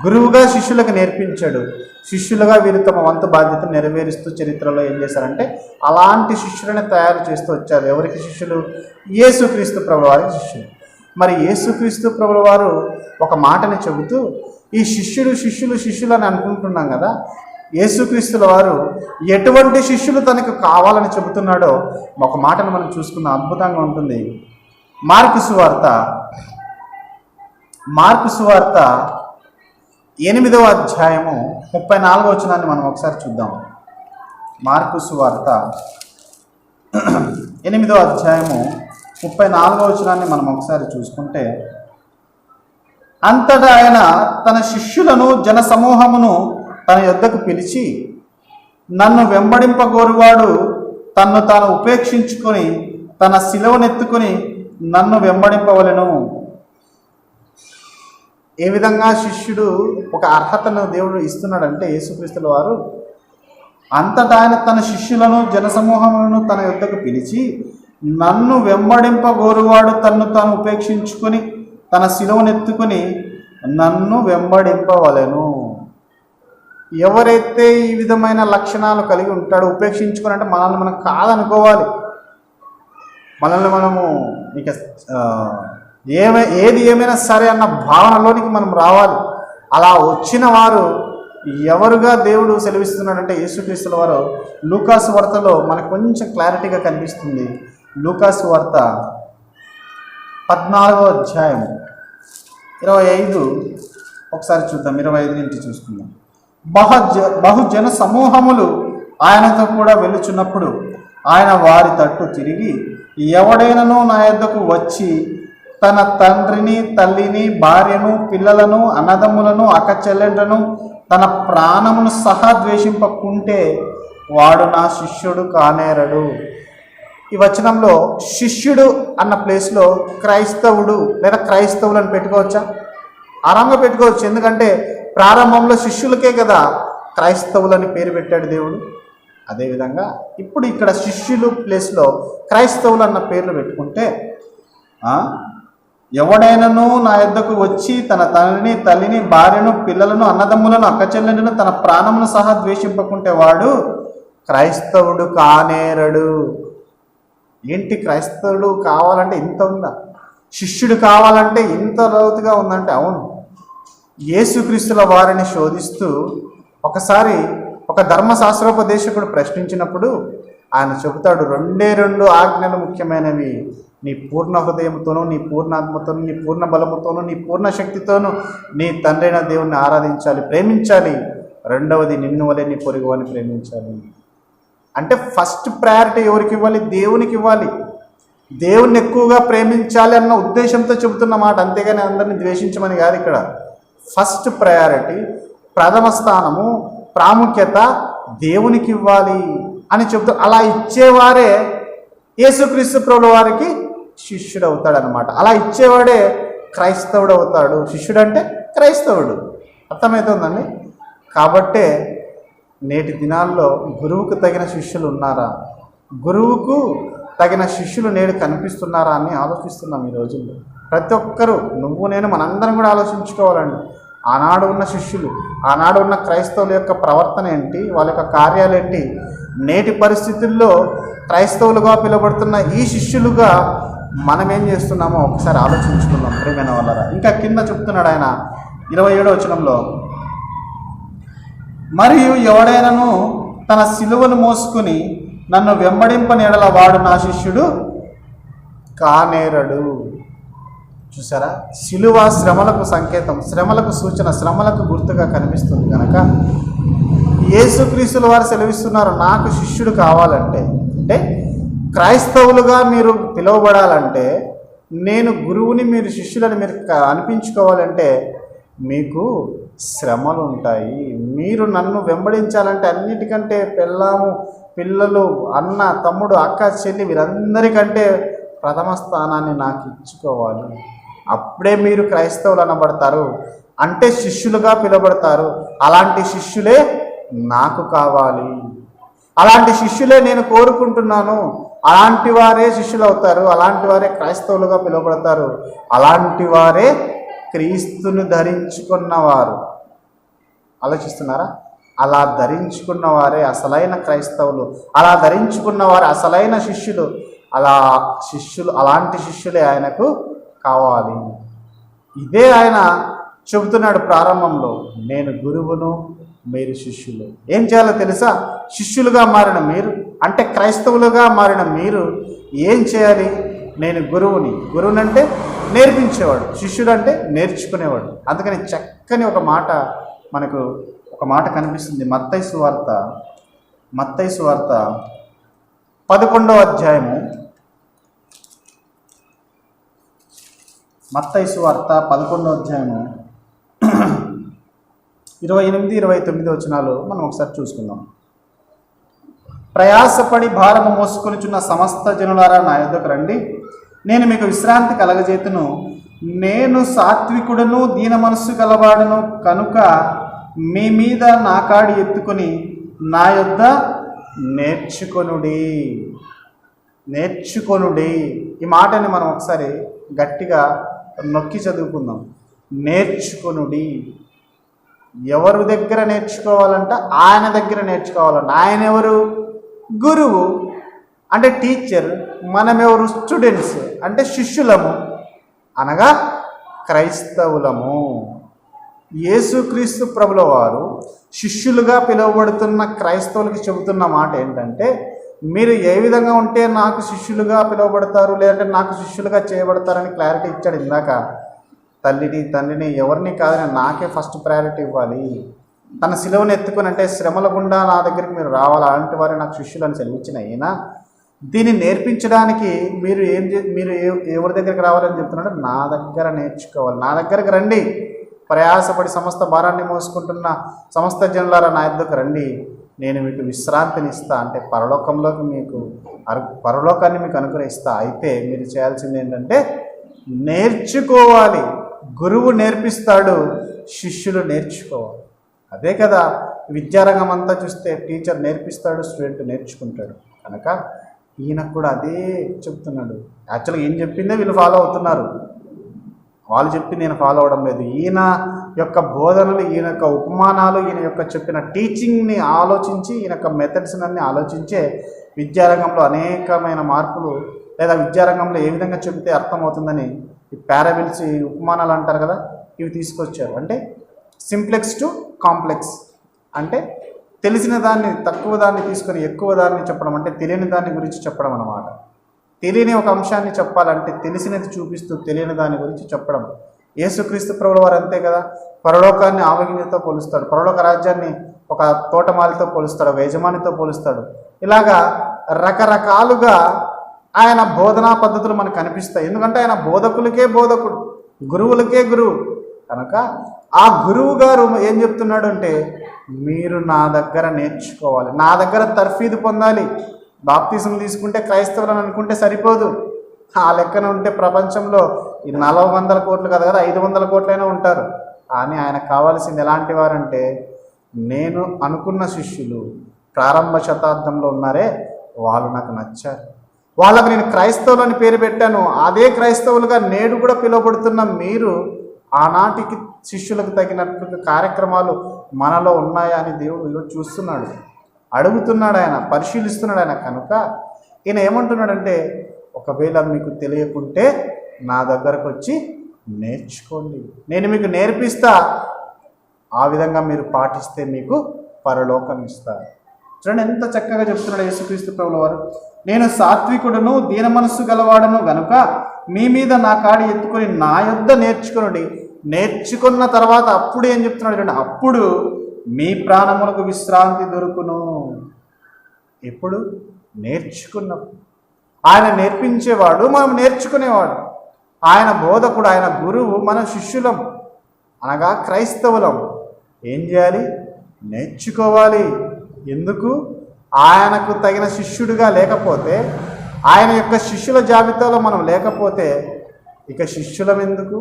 గురువుగా శిష్యులకు నేర్పించాడు, శిష్యులుగా వీరు తమ వంతు బాధ్యతను నెరవేరుస్తూ చరిత్రలో ఏం చేశారంటే అలాంటి శిష్యులను తయారు చేస్తూ వచ్చారు. ఎవరికి శిష్యులు? యేసుక్రీస్తు ప్రభుల వారికి శిష్యులు. మరి యేసుక్రీస్తు ప్రభుల వారు ఒక మాటని చెబుతూ ఈ శిష్యులు అని అనుకుంటున్నాం కదా, యేసుక్రీస్తుల వారు ఎటువంటి శిష్యులు తనకు కావాలని చెబుతున్నాడో ఒక మాటను మనం చూసుకుందాం. అద్భుతంగా ఉంటుంది. మార్కు సువార్త 8వ అధ్యాయము 34వ వచనాన్ని మనం ఒకసారి చూద్దాం. మార్కు సువార్త 8వ అధ్యాయము 34వ వచనాన్ని మనం ఒకసారి చూసుకుంటే, అంతటా ఆయన తన శిష్యులను జన సమూహమును తన యొద్దకు పిలిచి, నన్ను వెంబడింపగోరువాడు తన్ను తాను ఉపేక్షించుకొని తన శిలువనెత్తుకొని నన్ను వెంబడింపవలెను. ఏ విధంగా శిష్యుడు ఒక అర్హతను దేవుడు ఇస్తున్నాడంటే, యేసుక్రీస్తుల వారు అంతటా ఆయన తన శిష్యులను జనసమూహములను తన యొద్దకు పిలిచి, నన్ను వెంబడింపగోరువాడు తన్ను తాను ఉపేక్షించుకొని తన శిలువనెత్తుకొని నన్ను వెంబడింపవలెను. ఎవరైతే ఈ విధమైన లక్షణాలు కలిగి ఉంటాడో, ఉపేక్షించుకొని అంటే మనల్ని మనం కాదనుకోవాలి, మనల్ని మనము ఇక ఏది ఏమైనా సరే అన్న భావనలోనికి మనం రావాలి. అలా వచ్చిన వారు ఎవరుగా దేవుడు సెలవిస్తున్నాడంటే యేసుక్రీస్తుల వారు లూకాసు వార్తలో మనకు కొంచెం క్లారిటీగా కనిపిస్తుంది. లూకాసు వార్త 14వ అధ్యాయం 25 ఒకసారి చూద్దాం. 25 నుంచి చూసుకుందాం. బహుజన సమూహములు ఆయనతో కూడా వెళ్ళుచున్నప్పుడు ఆయన వారి తట్టు తిరిగి, ఎవడైనను నా యొద్దకు వచ్చి తన తండ్రిని, తల్లిని, భార్యను, పిల్లలను, అన్నదమ్ములను, అక్కచెల్లెండ్లను, తన ప్రాణమును సహా ద్వేషింపకుంటే వాడు నా శిష్యుడు కానేరడు. ఈ వచనంలో శిష్యుడు అన్న ప్లేస్లో క్రైస్తవుడు లేదా క్రైస్తవులు అని పెట్టుకోవచ్చా? ఆరాంగా పెట్టుకోవచ్చు. ఎందుకంటే ప్రారంభంలో శిష్యులకే కదా క్రైస్తవులని పేరు పెట్టాడు దేవుడు. అదేవిధంగా ఇప్పుడు ఇక్కడ శిష్యులు ప్లేస్లో క్రైస్తవులు అన్న పేర్లు పెట్టుకుంటే, ఎవడైనను నా యొద్దకు వచ్చి తన తండ్రిని, తల్లిని, భార్యను, పిల్లలను, అన్నదమ్ములను, అక్కచెల్లెలను, తన ప్రాణమును సహా ద్వేషింపకుంటే వాడు క్రైస్తవుడు కానేరడు. ఏంటి, క్రైస్తవుడు కావాలంటే ఇంత ఉందా? శిష్యుడు కావాలంటే ఇంత లోతుగా ఉందంటే అవును. యేసుక్రీస్తుల వారిని శోధిస్తూ ఒకసారి ఒక ధర్మశాస్త్రోపదేశకుడు ప్రశ్నించినప్పుడు ఆయన చెబుతాడు, 2 ఆజ్ఞలు ముఖ్యమైనవి. నీ పూర్ణ హృదయంతోనూ, నీ పూర్ణాత్మతోనూ, నీ పూర్ణ బలముతోనూ, నీ పూర్ణ శక్తితోనూ నీ తండ్రైన దేవుణ్ణి ఆరాధించాలి, ప్రేమించాలి. రెండవది నిన్ను వలె నీ పొరుగువాని ప్రేమించాలి. అంటే ఫస్ట్ ప్రయారిటీ ఎవరికి ఇవ్వాలి? దేవునికి ఇవ్వాలి. దేవుణ్ణి ఎక్కువగా ప్రేమించాలి అన్న ఉద్దేశంతో చెబుతున్న మాట, అంతేగాని అందరినీ ద్వేషించమని కాదు. ఇక్కడ ఫస్ట్ ప్రయారిటీ, ప్రథమ స్థానము, ప్రాముఖ్యత దేవునికి ఇవ్వాలి అని చెబుతూ, అలా ఇచ్చేవారే యేసుక్రీస్తు ప్రభుల వారికి శిష్యుడు అవుతాడు అనమాట. అలా ఇచ్చేవాడే క్రైస్తవుడు అవుతాడు. శిష్యుడు అంటే క్రైస్తవుడు. అర్థమవుతుందండి? కాబట్టే నేటి దినాల్లో గురువుకు తగిన శిష్యులు ఉన్నారా, గురువుకు తగిన శిష్యులు నేడు కనిపిస్తున్నారా అని ఆలోచిస్తున్నాం ఈ రోజుల్లో. ప్రతి ఒక్కరూ, నువ్వు నేను, మనందరం కూడా ఆలోచించుకోవాలండి. ఆనాడు ఉన్న శిష్యులు, ఆనాడు ఉన్న క్రైస్తవుల యొక్క ప్రవర్తన ఏంటి, వాళ్ళ యొక్క కార్యాలు ఏంటి, నేటి పరిస్థితుల్లో క్రైస్తవులుగా పిలువబడుతున్న ఈ శిష్యులుగా మనం ఏం చేస్తున్నామో ఒకసారి ఆలోచించుకుందాం ప్రియమైన వాళ్ళరా. ఇంకా కింద చెప్తున్నాడు ఆయన 27వ వచనంలో, మరియు ఎవడైనను తన సిలువను మోసుకుని నన్ను వెంబడింపనేడల వాడు నా శిష్యుడు కానేరడు. చూసారా, సిలువ శ్రమలకు సంకేతం, శ్రమలకు సూచన, శ్రమలకు గుర్తుగా కనిపిస్తుంది. కనుక యేసుక్రీస్తుల వారు సెలవిస్తున్నారు, నాకు శిష్యుడు కావాలంటే, అంటే క్రైస్తవులుగా మీరు పిలువబడాలంటే, నేను గురువుని, మీరు శిష్యులని మీరు అనిపించుకోవాలంటే మీకు శ్రమలు ఉంటాయి. మీరు నన్ను వెంబడించాలంటే అన్నిటికంటే పెళ్ళాము, పిల్లలు, అన్న, తమ్ముడు, అక్క, చెల్లి వీరందరికంటే ప్రథమ స్థానాన్ని నాకు ఇచ్చుకోవాలి. అప్పుడే మీరు క్రైస్తవులు అనబడతారు, అంటే శిష్యులుగా పిలువబడతారు. అలాంటి శిష్యులే నాకు కావాలి, అలాంటి శిష్యులే నేను కోరుకుంటున్నాను. అలాంటి వారే శిష్యులు అవుతారు, అలాంటి వారే క్రైస్తవులుగా పిలువబడతారు, అలాంటి వారే క్రీస్తును ధరించుకున్నవారు. ఆలోచిస్తున్నారా? అలా ధరించుకున్న వారే అసలైన క్రైస్తవులు, అలా ధరించుకున్న వారే అసలైన శిష్యులు. అలాంటి శిష్యులే ఆయనకు కావాలి. ఇదే ఆయన చెబుతున్నాడు ప్రారంభంలో, నేను గురువును, మీరు శిష్యులు. ఏం చేయాలో తెలుసా? శిష్యులుగా మారిన మీరు, అంటే క్రైస్తవులుగా మారిన మీరు ఏం చేయాలి? నేను గురువునంటే నేర్పించేవాడు, శిష్యుడు అంటే నేర్చుకునేవాడు. అందుకని చక్కని ఒక మాట కనిపిస్తుంది. మత్తయి సువార్త 11వ అధ్యాయము, మత్తయి సువార్త 11వ అధ్యాయము 28, 29 వచనాలు మనం ఒకసారి చూసుకుందాం. ప్రయాసపడి భారము మోసుకొనిచున్న సమస్త జనులారా నా యొద్దకు రండి, నేను మీకు విశ్రాంతి కలగజేతును. నేను సాత్వికుడును, దీన మనస్సు గలవాడును కనుక మీ మీద నా కాడి ఎత్తుకొని నా యొద్ద నేర్చుకొనుడి. ఈ మాటని మనం ఒకసారి గట్టిగా నొక్కి చదువుకుందాం. నేర్చుకొనుడి. ఎవరి దగ్గర నేర్చుకోవాలంట? ఆయన దగ్గర నేర్చుకోవాలంట. ఆయన ఎవరు? గురువు అంటే టీచర్. మనమెవరు? స్టూడెంట్స్ అంటే శిష్యులము, అనగా క్రైస్తవులము. యేసుక్రీస్తు ప్రభుల వారు శిష్యులుగా పిలువబడుతున్న క్రైస్తవులకి చెబుతున్న మాట ఏంటంటే, మీరు ఏ విధంగా ఉంటే నాకు శిష్యులుగా పిలువబడతారు, లేదంటే నాకు శిష్యులుగా చేయబడతారని క్లారిటీ ఇచ్చాడు ఇందాక. తండ్రిని ఎవరిని కాదని నాకే ఫస్ట్ ప్రయారిటీ ఇవ్వాలి. తన సిలువను ఎత్తుకుని, అంటే శ్రమల గుండా నా దగ్గరికి మీరు రావాలి, అలాంటి వారే నాకు శిష్యులు అని సెలవిచ్చిన అయినా దీన్ని నేర్పించడానికి మీరు ఎవరి దగ్గరికి రావాలని చెప్తున్నాడు? నా దగ్గర నేర్చుకోవాలి. నా దగ్గరకు రండి, ప్రయాసపడి సమస్త భారాన్ని మోసుకుంటున్న సమస్త జనులారా నా యొద్దకు రండి, నేను మీకు విశ్రాంతిని ఇస్తా, అంటే పరలోకాన్ని మీకు అనుగ్రహిస్తా. అయితే మీరు చేయాల్సింది ఏంటంటే నేర్చుకోవాలి. గురువు నేర్పిస్తాడు, శిష్యులు నేర్చుకోవాలి. అదే కదా విద్యారంగం అంతా చూస్తే, టీచర్ నేర్పిస్తాడు, స్టూడెంట్ నేర్చుకుంటాడు. కనుక ఈయనకు కూడా అదే చెప్తున్నాడు. యాక్చువల్గా ఏం చెప్పిందే వీళ్ళు ఫాలో అవుతున్నారు, వాళ్ళు చెప్పి నేను ఫాలో అవడం లేదు. ఈయన యొక్క బోధనలు, ఈయన యొక్క ఉపమానాలు, ఈయన యొక్క చెప్పిన టీచింగ్ని ఆలోచించి, ఈయన యొక్క మెథడ్స్ అన్ని ఆలోచించే విద్యారంగంలో అనేకమైన మార్పులు, లేదా విద్యారంగంలో ఏ విధంగా చెబితే అర్థమవుతుందని ఈ పారాబిల్స్, ఈ ఉపమానాలు అంటారు కదా, ఇవి తీసుకొచ్చారు. అంటే సింప్లెక్స్ టు కాంప్లెక్స్, అంటే తెలిసిన దాన్ని తక్కువ దాన్ని తీసుకొని ఎక్కువ దాన్ని చెప్పడం, అంటే తెలియని దాని గురించి చెప్పడం అన్నమాట. తెలియని ఒక అంశాన్ని చెప్పాలంటే తెలిసినది చూపిస్తూ తెలియని దాని గురించి చెప్పడం. యేసుక్రీస్తు ప్రభుల వారు అంతే కదా, పరలోకాన్ని ఆవగింజతో పోలుస్తాడు, పరలోక రాజ్యాన్ని ఒక తోటమాలితో పోలుస్తాడు, ఒక యజమానితో పోలుస్తాడు. ఇలాగా రకరకాలుగా ఆయన బోధనా పద్ధతులు మనకు కనిపిస్తాయి. ఎందుకంటే ఆయన బోధకులకే బోధకుడు, గురువులకే గురువు. కనుక ఆ గురువు గారు ఏం చెప్తున్నాడు అంటే, మీరు నా దగ్గర నేర్చుకోవాలి, నా దగ్గర తర్ఫీదు పొందాలి. బాప్తిజం తీసుకుంటే క్రైస్తవులను అనుకుంటే సరిపోదు. ఆ లెక్కన ఉంటే ప్రపంచంలో ఈ 400 కోట్లు కదా 500 కోట్లైనా ఉంటారు. కానీ ఆయనకు కావాల్సింది ఎలాంటి వారంటే, నేను అనుకున్న శిష్యులు ప్రారంభ శతాబ్దంలో ఉన్నారే, వాళ్ళు నాకు నచ్చారు, వాళ్ళకు నేను క్రైస్తవులు అని పేరు పెట్టాను. అదే క్రైస్తవులుగా నేడు కూడా పిలువబడుతున్న మీరు ఆనాటికి శిష్యులకు తగినట్లు కార్యక్రమాలు మనలో ఉన్నాయా అని దేవుడు ఈరోజు చూస్తున్నాడు, అడుగుతున్నాడు, ఆయన పరిశీలిస్తున్నాడు ఆయన. కనుక ఈయన ఏమంటున్నాడంటే, ఒకవేళ మీకు తెలియకుంటే నా దగ్గరకు వచ్చి నేర్చుకోండి, నేను మీకు నేర్పిస్తా, ఆ విధంగా మీరు పాటిస్తే మీకు పరలోకం ఇస్తారు. చూడండి ఎంత చక్కగా చెప్తున్నాడు యేసుక్రీస్తు ప్రభుల వారు. నేను సాత్వికుడును, దీన మనస్సు గలవాడును గనుక మీ మీద నా కాడి ఎత్తుకొని నా యొద్ద నేర్చుకొనుడి. నేర్చుకున్న తర్వాత అప్పుడు ఏం చెప్తున్నాడు చూడండి, అప్పుడు మీ ప్రాణములకు విశ్రాంతి దొరుకును. ఎప్పుడు? నేర్చుకున్నప్పుడు. ఆయన నేర్పించేవాడు, మనం నేర్చుకునేవాడు. ఆయన బోధకుడు, ఆయన గురువు, మన శిష్యులం అనగా క్రైస్తవులం. ఏం చేయాలి? నేర్చుకోవాలి. ఎందుకు? ఆయనకు తగిన శిష్యుడిగా లేకపోతే, ఆయన యొక్క శిష్యుల జాబితాలో మనం లేకపోతే ఇక శిష్యులం ఎందుకు?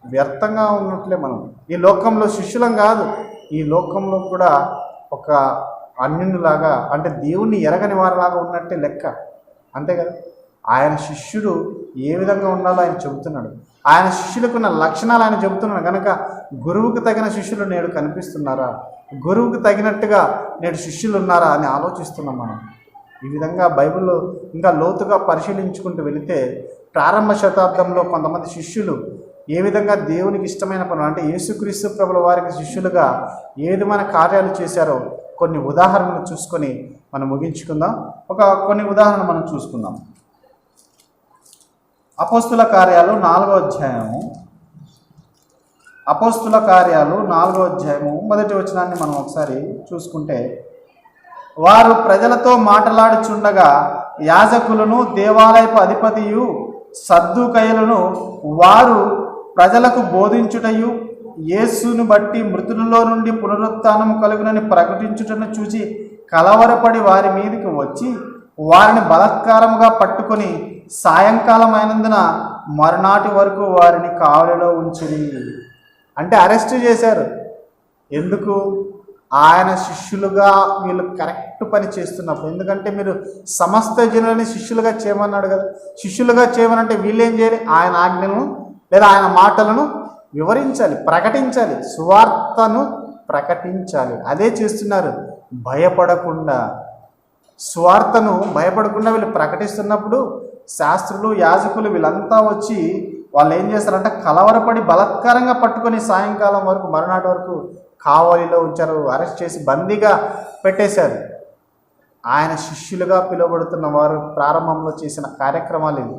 వ్యర్థంగా ఉన్నట్లే. మనం ఈ లోకంలో శిష్యులం కాదు, ఈ లోకంలో కూడా ఒక అన్యులాగా, అంటే దేవుణ్ణి ఎరగని వారిలాగా ఉన్నట్టే లెక్క, అంతే కదా. ఆయన శిష్యుడు ఏ విధంగా ఉండాలో ఆయన చెబుతున్నాడు. ఆయన శిష్యులకున్న లక్షణాలు ఆయన చెబుతున్నాడు కనుక గురువుకు తగిన శిష్యులు నేడు కనిపిస్తున్నారా, గురువుకు తగినట్టుగా నేడు శిష్యులు ఉన్నారా అని ఆలోచిస్తున్నాం మనం. ఈ విధంగా బైబిల్లో ఇంకా లోతుగా పరిశీలించుకుంటూ వెళితే ప్రారంభ శతాబ్దంలో కొంతమంది శిష్యులు ఏ విధంగా దేవునికి ఇష్టమైన పనులు, అంటే యేసుక్రీస్తు ప్రభుల వారికి శిష్యులుగా ఏ విధమైన కార్యాలు చేశారో కొన్ని ఉదాహరణలు చూసుకొని మనం ముగించుకుందాం. కొన్ని ఉదాహరణలు మనం చూసుకుందాం. అపోస్తుల కార్యాలు 4వ అధ్యాయము, అపోస్తుల కార్యాలు 4వ అధ్యాయము 1వ వచనాన్ని మనం ఒకసారి చూసుకుంటే, వారు ప్రజలతో మాట్లాడుచుండగా యాజకులను దేవాలయపు అధిపతియు సద్దూకయ్యులను వారు ప్రజలకు బోధించుటయు యేసును బట్టి మృతులలో నుండి పునరుత్థానం కలుగునని ప్రకటించుటను చూచి కలవరపడి వారి మీదకి వచ్చి వారిని బలాత్కారముగా పట్టుకొని సాయంకాలం అయినందున మరునాటి వరకు వారిని కావలిలో ఉంచిరి. అంటే అరెస్ట్ చేశారు. ఎందుకు? ఆయన శిష్యులుగా వీళ్ళు కరెక్ట్ పని చేస్తున్నప్పుడు. ఎందుకంటే మీరు సమస్త జనులని శిష్యులుగా చేయమన్నాడు కదా. శిష్యులుగా చేయమనంటే వీళ్ళు ఏం చేయాలి? ఆయన ఆజ్ఞలను లేదా ఆయన మాటలను వివరించాలి, ప్రకటించాలి, సువార్తను ప్రకటించాలి. అదే చేస్తున్నారు. భయపడకుండా, సువార్తను భయపడకుండా వీళ్ళు ప్రకటిస్తున్నప్పుడు శాస్త్రులు, యాజకులు వీళ్ళంతా వచ్చి వాళ్ళు ఏం చేస్తారంటే కలవరపడి బలాత్కారంగా పట్టుకొని సాయంకాలం వరకు, మరునాటి వరకు కావలిలో ఉంచారు. అరెస్ట్ చేసి బందీగా పెట్టేశారు. ఆయన శిష్యులుగా పిలువబడుతున్న వారు ప్రారంభంలో చేసిన కార్యక్రమాలు ఇవి.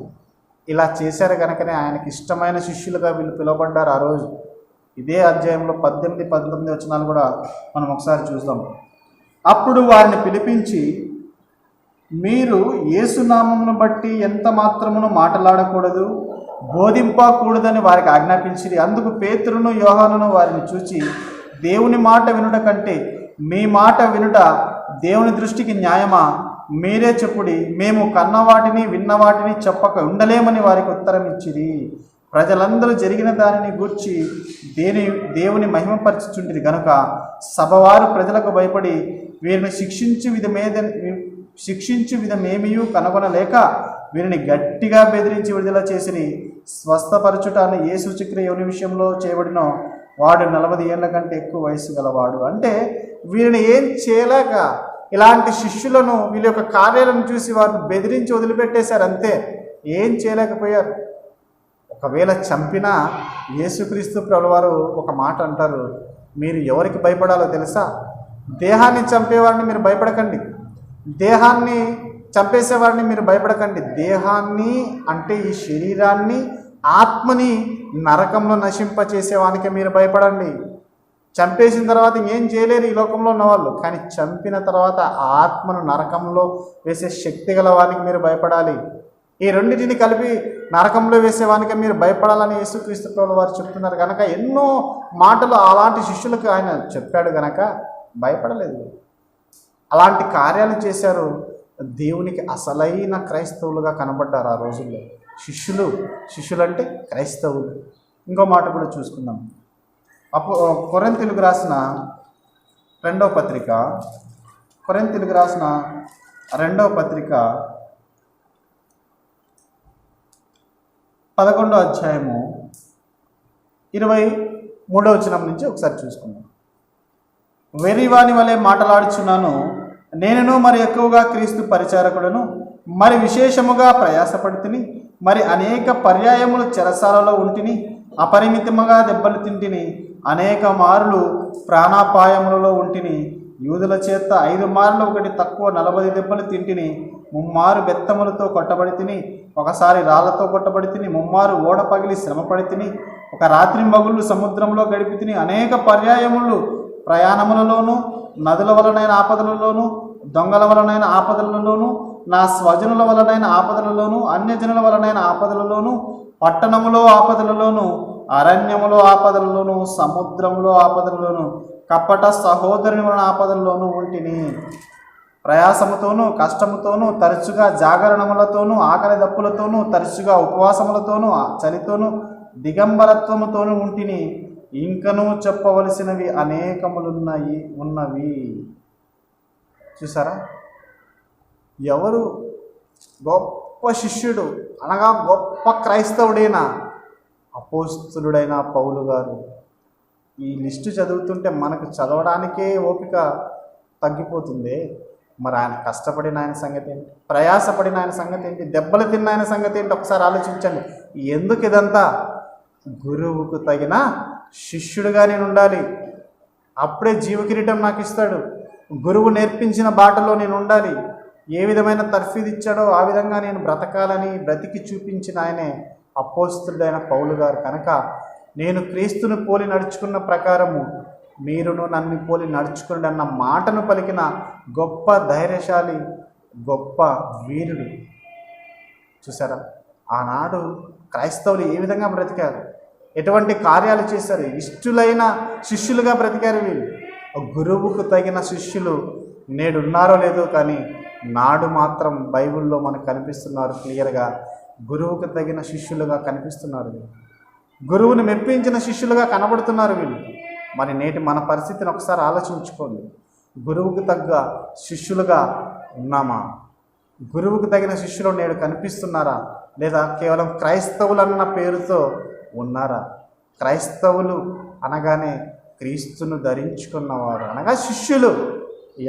ఇలా చేశారు కనుకనే ఆయనకి ఇష్టమైన శిష్యులుగా వీళ్ళు పిలువబడ్డారు ఆ రోజు. ఇదే అధ్యాయంలో 18, 19 వచనాలు కూడా మనం ఒకసారి చూద్దాం. అప్పుడు వారిని పిలిపించి, మీరు యేసునామమును బట్టి ఎంత మాత్రమును మాట్లాడకూడదు, బోధింపకూడదని వారికి ఆజ్ఞాపించిరి. అందుకు పేతురును యోహానును వారిని చూచి, దేవుని మాట వినుట కంటే మీ మాట వినుట దేవుని దృష్టికి న్యాయమా? మీరే చెప్పుడి. మేము కన్నవాటిని విన్నవాటిని చెప్పక ఉండలేమని వారికి ఉత్తరం ఇచ్చిరి. ప్రజలందరూ జరిగిన దానిని గూర్చి దేవుని మహిమపరచుచుండిరి గనుక సభవారు ప్రజలకు భయపడి వీరిని శిక్షించు విధమేమియూ కనుగొనలేక వీరిని గట్టిగా బెదిరించి విడుదల చేసిరి. స్వస్థపరచుట అనే ఏ సూచక్రియ ఎవరి విషయంలో చేయబడినో వాడు 40 ఏళ్ల కంటే ఎక్కువ వయసు గలవాడు. అంటే వీరిని ఏం చేయలేక ఇలాంటి శిష్యులను, వీళ్ళ యొక్క కార్యాలను చూసి వారిని బెదిరించి వదిలిపెట్టేశారు. అంతే, ఏం చేయలేకపోయారు. ఒకవేళ చంపినా యేసుక్రీస్తు ప్రభువారు ఒక మాట అంటారు, మీరు ఎవరికి భయపడాలో తెలుసా? దేహాన్ని చంపేవారిని మీరు భయపడకండి, దేహాన్ని చంపేసేవారిని మీరు భయపడకండి. దేహాన్ని అంటే ఈ శరీరాన్ని, ఆత్మని నరకంలో నశింపచేసేవానికి మీరు భయపడండి. చంపేసిన తర్వాత ఏం చేయలేరు ఈ లోకంలో ఉన్నవాళ్ళు, కానీ చంపిన తర్వాత ఆత్మను నరకంలో వేసే శక్తి గల వానికి మీరు భయపడాలి. ఈ రెండింటిని కలిపి నరకంలో వేసేవానికి మీరు భయపడాలని యేసుక్రీస్తు ప్రభువు వారు చెప్తున్నారు కనుక ఎన్నో మాటలు అలాంటి శిష్యులకు ఆయన చెప్పాడు కనుక భయపడలేదు. అలాంటి కార్యాలు చేశారు. దేవునికి అసలైన క్రైస్తవులుగా కనబడ్డారు ఆ రోజుల్లో శిష్యులు అంటే క్రైస్తవులు. ఇంకో మాట కూడా చూసుకుందాం. కొరింథీయులకు రాసిన 2వ పత్రిక, కొరింథీయులకు రాసిన 2వ పత్రిక 11వ అధ్యాయము 23వ వచనం నుంచి ఒకసారి చూసుకుందాం. వెర్రివాని వలె మాట్లాడుచున్నాను, నేనును మరి ఎక్కువగా క్రీస్తు పరిచారకుడను, మరి విశేషముగా ప్రయాసపడుతుని, మరి అనేక పర్యాయములు చెరసాలలో ఉంటిని, అపరిమితముగా దెబ్బలు తింటిని, అనేక మారులు ప్రాణాపాయములలో ఉంటిని, యూదుల చేత 5 మార్లు ఒకటి తక్కువ 40 దెబ్బలు తింటిని, 3 మారు బెత్తములతో కొట్టబడి తిని, ఒకసారి రాళ్లతో కొట్టబడి తిని, 3 మారు ఓడ పగిలి శ్రమపడి తిని, ఒక రాత్రి మగుళ్ళు సముద్రంలో గడిపి తిని, అనేక పర్యాయములు ప్రయాణములలోనూ, నదుల వలనైన ఆపదలలోనూ, దొంగల వలనైన ఆపదలలోనూ, నా స్వజనుల వలనైన ఆపదలలోనూ, అన్యజనుల వలనైన ఆపదలలోనూ, పట్టణములో ఆపదలలోనూ, అరణ్యములో ఆపదలలోనూ, సముద్రములో ఆపదలలోనూ, కపట సహోదరుని వలన ఆపదల్లోనూ ఉంటిని. ప్రయాసముతోనూ కష్టముతోనూ తరచుగా జాగరణములతోనూ ఆకలి దప్పులతోనూ తరచుగా ఉపవాసములతోనూ చలితోనూ దిగంబరత్వముతోనూ ఉంటిని. ఇంకనూ చెప్పవలసినవి ఉన్నవి. చూసారా, ఎవరు గొప్ప శిష్యుడు అనగా గొప్ప క్రైస్తవుడైన అపోస్తలుడైన పౌలు గారు. ఈ లిస్టు చదువుతుంటే మనకు చదవడానికే ఓపిక తగ్గిపోతుంది. మరి ఆయన కష్టపడిన ఆయన సంగతి ఏంటి, ప్రయాసపడిన ఆయన సంగతి ఏంటి, దెబ్బలు తిన్న ఆయన సంగతి ఏంటి, ఒకసారి ఆలోచించండి. ఎందుకు ఇదంతా? గురువుకు తగిన శిష్యుడిగా నేను ఉండాలి, అప్పుడే జీవకిరీటం నాకు ఇస్తాడు. గురువు నేర్పించిన బాటలో నేను ఉండాలి, ఏ విధమైన తర్ఫీదు ఇచ్చాడో ఆ విధంగా నేను బ్రతకాలని బ్రతికి చూపించిన ఆయనే అపోస్తలుడైన పౌలు గారు. కనుక నేను క్రీస్తును పోలి నడుచుకున్న ప్రకారము మీరును నన్ను పోలి నడుచుకుని అన్న మాటను పలికిన గొప్ప ధైర్యశాలి, గొప్ప వీరుడు. చూసారా, ఆనాడు క్రైస్తవులు ఏ విధంగా బ్రతికారు, ఎటువంటి కార్యాలు చేశారు, ఇష్టులైన శిష్యులుగా బ్రతికారు వీళ్ళు. గురువుకు తగిన శిష్యులు నేడు ఉన్నారో లేదో కానీ నాడు మాత్రం బైబిల్లో మనకు కనిపిస్తున్నారు క్లియర్గా. గురువుకు తగిన శిష్యులుగా కనిపిస్తున్నారు వీళ్ళు, గురువుని మెప్పించిన శిష్యులుగా కనబడుతున్నారు వీళ్ళు. మరి నేటి మన పరిస్థితిని ఒకసారి ఆలోచించుకోండి. గురువుకు తగ్గ శిష్యులుగా ఉన్నామా? గురువుకు తగిన శిష్యులు నేడు కనిపిస్తున్నారా? లేదా కేవలం క్రైస్తవులు అన్న పేరుతో ఉన్నారా? క్రైస్తవులు అనగానే క్రీస్తును ధరించుకున్నవారు అనగా శిష్యులు.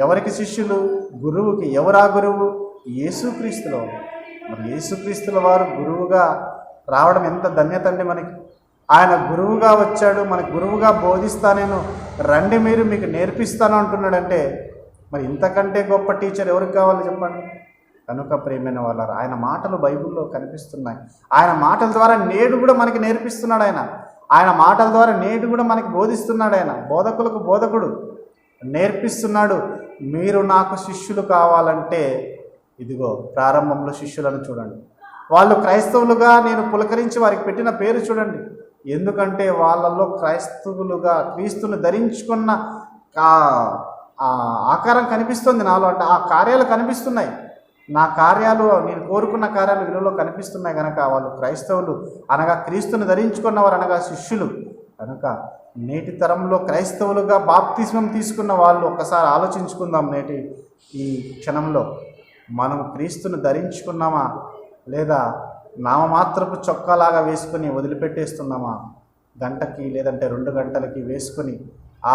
ఎవరికి శిష్యులు? గురువుకి. ఎవరా గురువు? యేసుక్రీస్తులో. మరి యేసుక్రీస్తుల వారు గురువుగా రావడం ఎంత ధన్యత అండి మనకి. ఆయన గురువుగా వచ్చాడు, మనకు గురువుగా బోధిస్తా, నేను రండి మీరు మీకు నేర్పిస్తాను అంటున్నాడంటే మరి ఇంతకంటే గొప్ప టీచర్ ఎవరికి కావాలి చెప్పండి. కనుక ప్రియమైన వాళ్ళారా, ఆయన మాటలు బైబిల్లో కనిపిస్తున్నాయి. ఆయన మాటల ద్వారా నేడు కూడా మనకి నేర్పిస్తున్నాడు. ఆయన మాటల ద్వారా నేడు కూడా మనకి బోధిస్తున్నాడు. ఆయన బోధకులకు బోధకుడు, నేర్పిస్తున్నాడు. మీరు నాకు శిష్యులు కావాలంటే ఇదిగో ప్రారంభంలో శిష్యులను చూడండి. వాళ్ళు క్రైస్తవులుగా నేను పులకరించి వారికి పెట్టిన పేరు చూడండి. ఎందుకంటే వాళ్ళల్లో క్రైస్తవులుగా క్రీస్తుని ధరించుకున్న ఆకారం కనిపిస్తుంది నాలో. అంటే ఆ కార్యాలు కనిపిస్తున్నాయి, నా కార్యాలు, నేను కోరుకున్న కార్యాలు వీళ్ళలో కనిపిస్తున్నాయి. కనుక వాళ్ళు క్రైస్తవులు అనగా క్రీస్తుని ధరించుకున్నవారు అనగా శిష్యులు. కనుక నేటి తరంలో క్రైస్తవులుగా బాప్తిస్మం తీసుకున్న వాళ్ళు ఒక్కసారి ఆలోచించుకుందాం. నేటి ఈ క్షణంలో మనం క్రీస్తుని ధరించుకున్నామా, లేదా నామమాత్రపు చొక్కాలాగా వేసుకొని వదిలిపెట్టేస్తున్నామా? గంటకి లేదంటే 2 గంటలకి వేసుకొని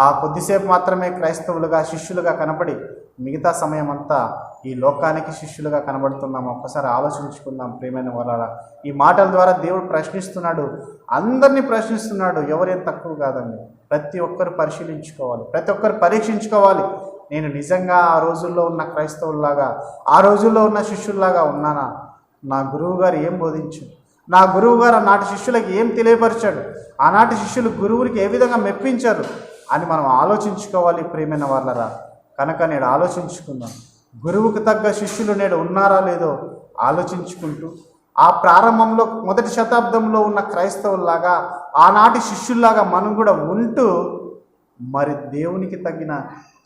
ఆ కొద్దిసేపు మాత్రమే క్రైస్తవులుగా శిష్యులుగా కనబడి మిగతా సమయం అంతా ఈ లోకానికి శిష్యులుగా కనబడుతున్నామా? ఒక్కసారి ఆలోచించుకుందాం ప్రియమైన వాళ్ళ. ఈ మాటల ద్వారా దేవుడు ప్రశ్నిస్తున్నాడు, అందరినీ ప్రశ్నిస్తున్నాడు. ఎవరేం తక్కువ కాదండి. ప్రతి ఒక్కరు పరిశీలించుకోవాలి, ప్రతి ఒక్కరు పరీక్షించుకోవాలి. నేను నిజంగా ఆ రోజుల్లో ఉన్న క్రైస్తవుల్లాగా, ఆ రోజుల్లో ఉన్న శిష్యుల్లాగా ఉన్నానా? నా గురువు గారు ఏం బోధించాడు, నా గురువు గారు ఆనాటి శిష్యులకు ఏం తెలియపరిచాడు, ఆనాటి శిష్యులు గురువునికి ఏ విధంగా మెప్పించారు అని మనం ఆలోచించుకోవాలి ప్రియమైన వాళ్ళరా. కనుక నేడు ఆలోచించుకుందాం. గురువుకు తగ్గ శిష్యులు నేడు ఉన్నారా లేదో ఆలోచించుకుంటూ ఆ ప్రారంభంలో మొదటి శతాబ్దంలో ఉన్న క్రైస్తవుల్లాగా ఆనాటి శిష్యుల్లాగా మనం కూడా ఉంటూ మరి దేవునికి తగిన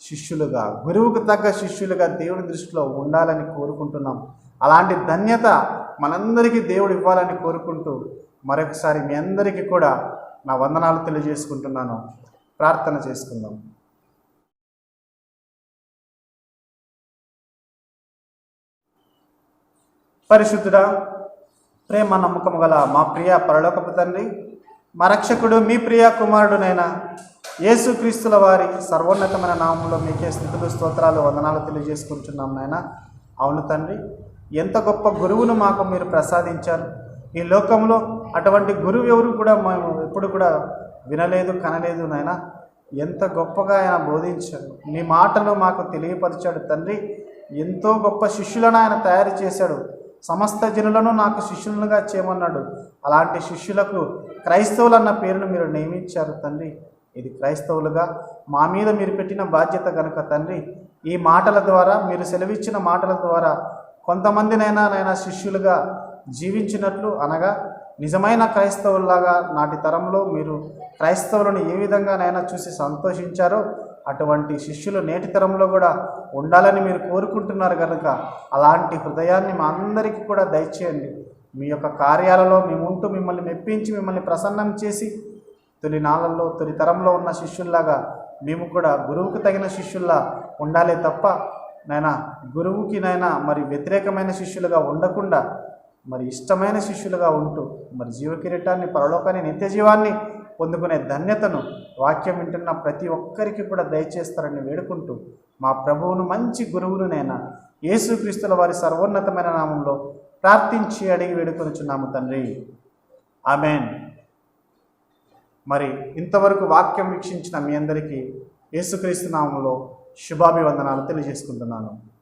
శిష్యులుగా, గురువుకు తగ్గ శిష్యులుగా దేవుని దృష్టిలో ఉండాలని కోరుకుంటున్నాం. అలాంటి ధన్యత మనందరికీ దేవుడు ఇవ్వాలని కోరుకుంటూ మరొకసారి మీ అందరికీ కూడా నా వందనాలు తెలియజేసుకుంటున్నాను. ప్రార్థన చేసుకుందాం. పరిశుద్ధుడా, ప్రేమ నమ్మకము గల మా ప్రియ పరలోకపు తండ్రి, మా రక్షకుడు మీ ప్రియ కుమారుడునైనా యేసుక్రీస్తుల వారి సర్వోన్నతమైన నామంలో మీకే స్తుతులు స్తోత్రాలు వందనాలు తెలియజేసుకుంటున్నాం నాయన. అవును తండ్రి, ఎంత గొప్ప గురువును మాకు మీరు ప్రసాదించారు. ఈ లోకంలో అటువంటి గురువు ఎవరు కూడా మేము ఎప్పుడు కూడా వినలేదు, కనలేదు నాయన. ఎంత గొప్పగా ఆయన బోధించాడు, మీ మాటలు మాకు తెలియపరిచాడు తండ్రి. ఎంతో గొప్ప శిష్యులను ఆయన తయారు చేశాడు. సమస్త జనులను నాకు శిష్యులుగా చేయమన్నాడు. అలాంటి శిష్యులకు క్రైస్తవులు అన్న పేరును మీరు నియమించారు తండ్రి. ఇది క్రైస్తవులుగా మా మీద మీరు పెట్టిన బాధ్యత కనుక తండ్రి, ఈ మాటల ద్వారా, మీరు సెలవిచ్చిన మాటల ద్వారా కొంతమందినైనా శిష్యులుగా జీవించినట్లు అనగా నిజమైన క్రైస్తవుల్లాగా నాటి తరంలో మీరు క్రైస్తవులను ఏ విధంగానైనా చూసి సంతోషించారో అటువంటి శిష్యులు నేటి తరంలో కూడా ఉండాలని మీరు కోరుకుంటున్నారు కనుక అలాంటి హృదయాన్ని మా అందరికీ కూడా దయచేయండి. మీ యొక్క కార్యాలలో మేము ఉంటూ మిమ్మల్ని మెప్పించి మిమ్మల్ని ప్రసన్నం చేసి తొలి నాళ్ళల్లో తొలి తరంలో ఉన్న శిష్యుల్లాగా మేము కూడా గురువుకు తగిన శిష్యుల్లా ఉండాలి తప్ప గురువుకి మరి వ్యతిరేకమైన శిష్యులుగా ఉండకుండా మరి ఇష్టమైన శిష్యులుగా ఉంటూ మరి జీవకిరీటాన్ని, పరలోకాన్ని, నిత్య జీవాన్ని పొందుకునే ధన్యతను వాక్యం వింటున్న ప్రతి ఒక్కరికి కూడా దయచేస్తారని వేడుకుంటూ మా ప్రభువును మంచి గురువునునైనా యేసుక్రీస్తుల వారి సర్వోన్నతమైన నామంలో ప్రార్థించి అడిగి వేడుకొనుచున్నాము తండ్రి. ఆమెన్. మరి ఇంతవరకు వాక్యం వీక్షించిన మీ అందరికీ యేసుక్రీస్తు నామంలో శుభాభివందనాలు తెలియజేసుకుంటున్నాను.